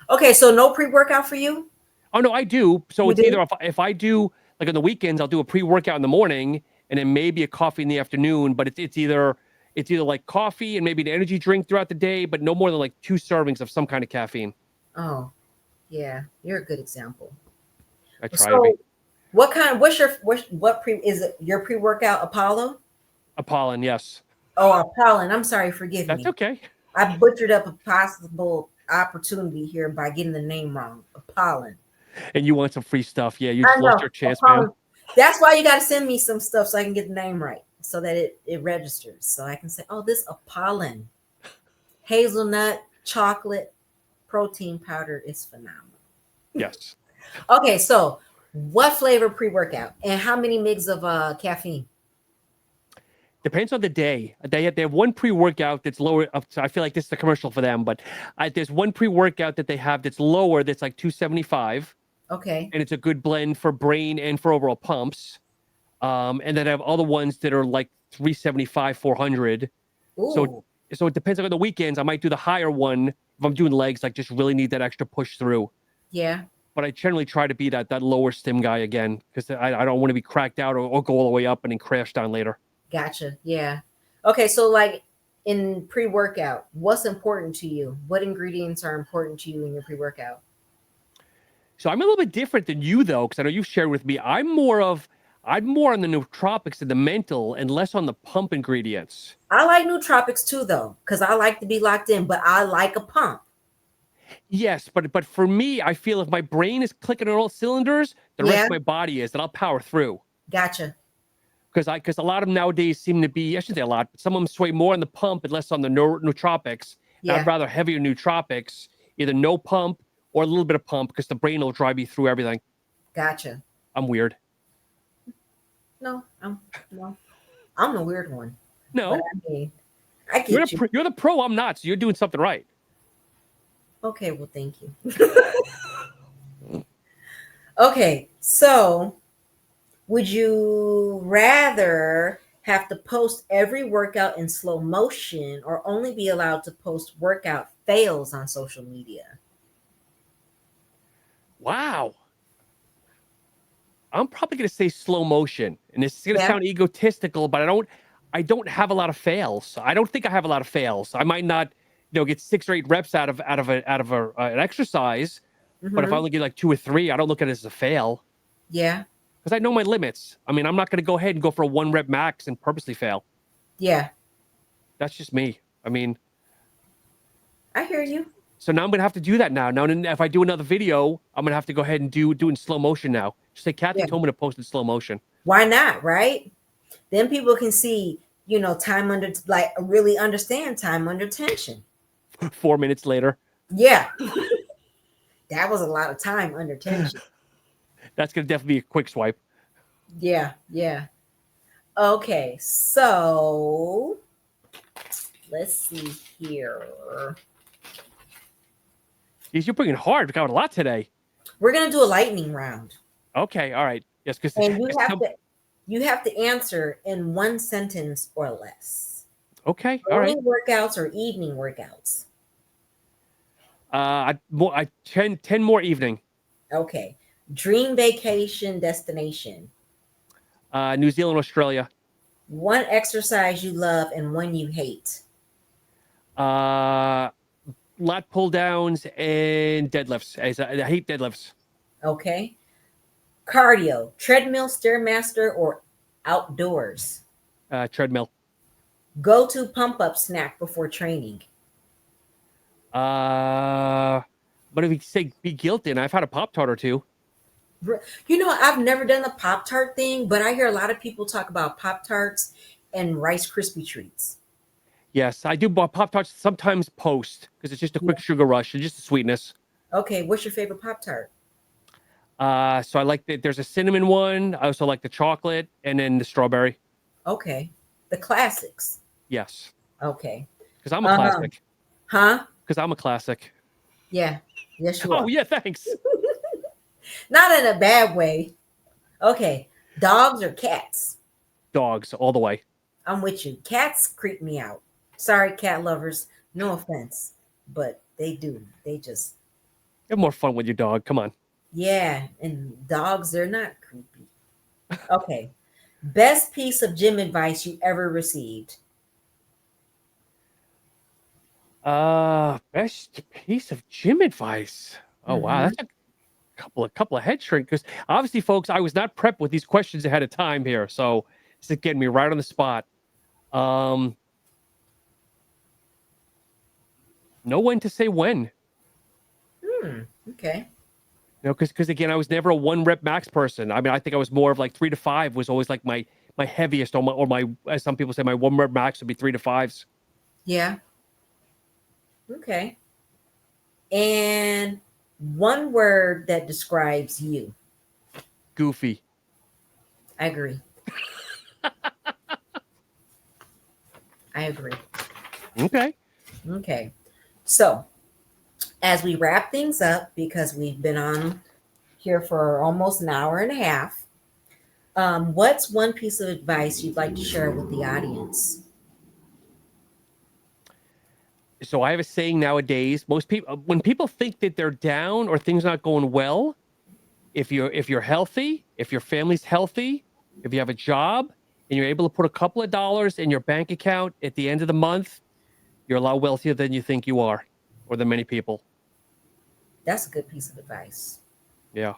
Okay, so no pre-workout for you? Oh no, I do. So You it's do? either if I do like on the weekends, I'll do a pre-workout in the morning and then maybe a coffee in the afternoon. But it's either like coffee and maybe an energy drink throughout the day, but no more than like 2 servings of some kind of caffeine. Oh, yeah. You're a good example. I try to be. So what pre is it your pre-workout Apollo? Apollon, yes. Oh, Apollon. I'm sorry, forgive That's me. okay. I butchered up a possible opportunity here by getting the name wrong. Apollon. And you want some free stuff. Yeah, you I just lost know. your chance, man. Apollon. That's why you got to send me some stuff so I can get the name right, so that it registers. So I can say, oh, this Apollon. Hazelnut chocolate protein powder is phenomenal. Yes. Okay, so what flavor pre-workout and how many mgs of caffeine? Depends on the day. They have one pre-workout that's lower. I feel like this is a commercial for them, but there's one pre-workout that they have that's lower. That's like 275, Okay. and it's a good blend for brain and for overall pumps. And then I have other ones that are like 375, 400. Ooh. So it depends. Like on the weekends, I might do the higher one if I'm doing legs. Like just really need that extra push through. Yeah. But I generally try to be that lower stim guy again because I don't want to be cracked out or go all the way up and then crash down later. Gotcha. Yeah. Okay, so like in pre-workout, what's important to you? What ingredients are important to you in your pre-workout? So I'm a little bit different than you though, because I know you've shared with me. I'm more on the nootropics and the mental and less on the pump ingredients. I like nootropics too, though, because I like to be locked in, but I like a pump. Yes, but for me, I feel if my brain is clicking on all cylinders, the rest Yeah. of my body is, and I'll power through. Gotcha. Because a lot of them nowadays seem to be, I shouldn't say a lot, but some of them sway more on the pump and less on the nootropics. Yeah. I'd rather heavier nootropics, either no pump or a little bit of pump, because the brain will drive you through everything. Gotcha. I'm weird. No, I'm the weird one. No, But I mean, I get you. you're the pro. I'm not. So you're doing something right. Okay, well, thank you. Okay, so would you rather have to post every workout in slow motion or only be allowed to post workout fails on social media? Wow. I'm probably going to say slow motion, and this is going to Yeah. sound egotistical, but I don't have a lot of fails. I don't think I have a lot of fails. I might not, get 6 or 8 reps out of an exercise, but if I Mhm. only get like 2 or 3, I don't look at it as a fail Yeah. because I know my limits. I mean, I'm not going to go ahead and go for a 1 rep max and purposely fail. Yeah. That's just me. I mean, I hear you. so now I'm going to have to do that now. Now, if I do another video, I'm going to have to go ahead and do in slow motion now. Just say, Cathy Yeah. told me to post in slow motion. Why not, right? Then people can see, time under, like, really understand time under tension. 4 minutes later. Yeah. That was a lot of time under tension. That's going to definitely be a quick swipe. Yeah, yeah. Okay, so let's see here. Geez, you're bringing hard. We got a lot today. We're gonna do a lightning round. Okay, all right. Yes, because And you have to answer in 1 sentence or less. Okay, all right. Morning workouts or evening workouts? 10 more evening. Okay. Dream vacation destination? New Zealand, Australia. 1 exercise you love and 1 you hate? Lat pull downs and deadlifts. I hate deadlifts. Okay. Cardio, treadmill, stairmaster, or outdoors? Treadmill. Go to pump up snack before training? But if you say be guilty, and I've had a Pop-Tart or 2. I've never done the Pop-Tart thing, but I hear a lot of people talk about Pop-Tarts and Rice Krispie treats. Yes, I do Pop-Tarts sometimes post because it's just a quick sugar rush and just the sweetness. Okay, what's your favorite Pop-Tart? So I like there's a cinnamon one. I also like the chocolate and then the strawberry. Okay, the classics. Yes, Okay. because I'm a classic. Huh? Because I'm a classic. Yeah. Yes, you Oh, are. yeah, thanks. Not in a bad way. Okay. Dogs or cats? Dogs all the way. I'm with you. Cats creep me out. Sorry, cat lovers. No offense, but they do. They just, You have more fun with your dog. Come on. yeah. And dogs, they're not creepy. Okay. Best piece of gym advice you ever received? Best piece of gym advice. Oh wow, Mm-hmm. that's a couple of head shrink because obviously, folks, I was not prepped with these questions ahead of time here, so this is getting me right on the spot. Um, know when to say when. Okay. You know, because again, I was never a one rep max person. I mean, I think I was more of like 3 to 5 was always like my heaviest or my as some people say my one rep max would be 3 to 5s. Yeah. Okay. And one word that describes you. Goofy. I agree. I agree. Okay. Okay. So, as we wrap things up, because we've been on here for almost an hour and a half, what's one piece of advice you'd like to share with the audience? So I have a saying nowadays. Most people, when people think that they're down or things not going well, if you're healthy, if your family's healthy, if you have a job, and you're able to put a couple of dollars in your bank account at the end of the month, you're a lot wealthier than you think you are, or than many people. That's a good piece of advice. Yeah.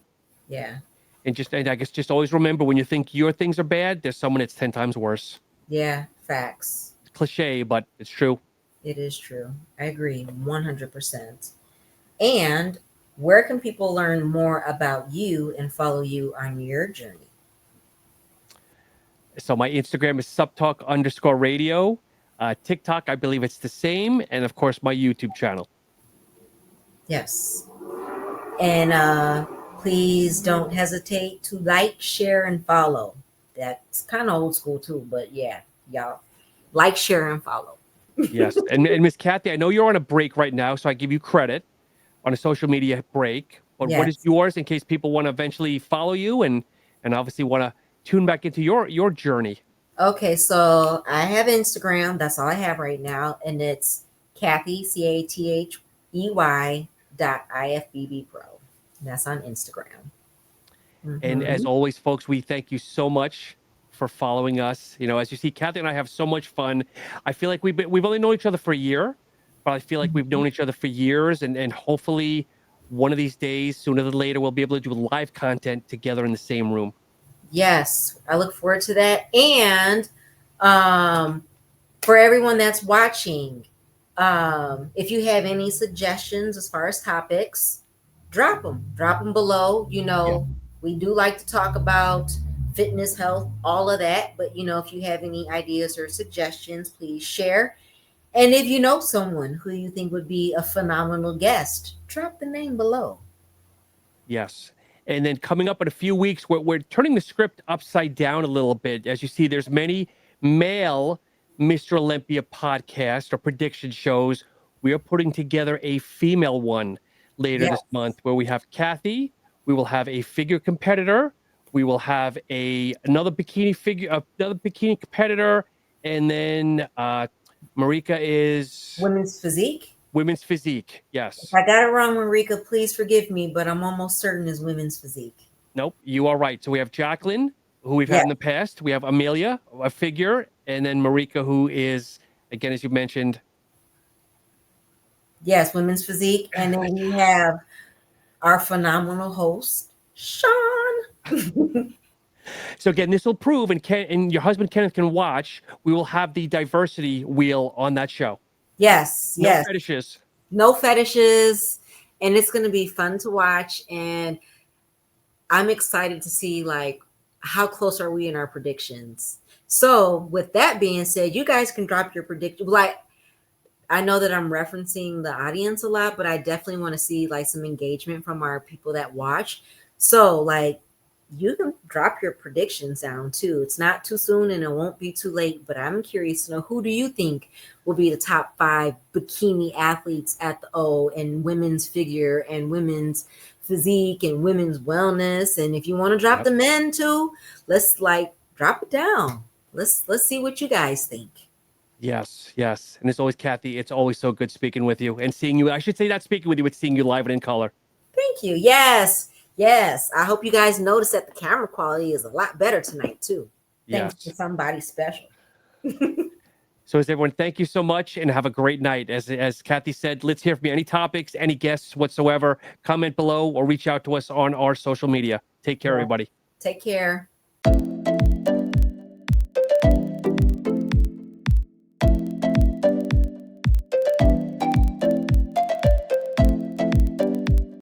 Yeah. And I guess just always remember when you think your things are bad, there's someone that's 10 times worse. Yeah. Facts. It's cliche, but it's true. It is true. I agree 100%. And where can people learn more about you and follow you on your journey? So my Instagram is SubTalk_radio. TikTok, I believe it's the same. And of course, my YouTube channel. Yes. And please don't hesitate to like, share, and follow. That's kind of old school too, but yeah, y'all like, share, and follow. Yes. And Miss Cathy, I know you're on a break right now, so I give you credit on a social media break. But what is Yes. yours in case people want to eventually follow you and obviously want to tune back into your journey? Okay, so I have Instagram. That's all I have right now, and it's Cathy CATHEY .IFBB Pro. That's on Instagram. And as Mhm. always, folks, we thank you so much for following us. You know, as you see, Cathy and I have so much fun. I feel like we've only known each other for a year, but I feel like we've known each other for years, and hopefully one of these days, sooner than later, we'll be able to do live content together in the same room. Yes, I look forward to that. And um, for everyone that's watching, if you have any suggestions as far as topics, drop them. Drop them below. You Yeah. know, we do like to talk about fitness, health, all of that. But, you know, if you have any ideas or suggestions, please share. And if you know someone who you think would be a phenomenal guest, drop the name below. Yes. And then coming up in a few weeks, we're turning the script upside down a little bit. As you see, there's many male Mr. Olympia podcast or prediction shows. We are putting together a female one later Yes. this month where we have Cathy. We will have a figure competitor. We will have another bikini competitor. And then Marika is Women's physique. women's physique. If Yes. I got it wrong, Marika, please forgive me, but I'm almost certain it's women's physique. Nope, you are right. So we have Jacqueline, who we've had Yes. in the past. We have Amelia, a figure, and then Marika, who is, again, as you mentioned. Yes, women's physique. And then we have our phenomenal host, Shawn. So again, this will prove, and your husband Kenneth can watch. We will have the diversity wheel on that show. Yes, No yes. fetishes. No fetishes. And it's going to be fun to watch. And I'm excited to see like how close are we in our predictions. So with that being said, you guys can drop your prediction. Like I know that I'm referencing the audience a lot, but I definitely want to see like some engagement from our people that watch. So like you can drop your predictions down too. It's not too soon and it won't be too late, but I'm curious to know, who do you think will be the top 5 bikini athletes at the O in women's figure and women's physique and women's wellness? And if you want to drop the men too, let's drop it down. Let's see what you guys think. Yes. And as always, Cathy, it's always so good speaking with you and seeing you. I should say not speaking with you, but seeing you live and in color. Thank you. Yes. I hope you guys notice that the camera quality is a lot better tonight too. Thanks to somebody special. So as everyone, thank you so much and have a great night. As Cathy said, let's hear from you. Any topics, any guests whatsoever, comment below or reach out to us on our social media. Take care, everybody. Take care.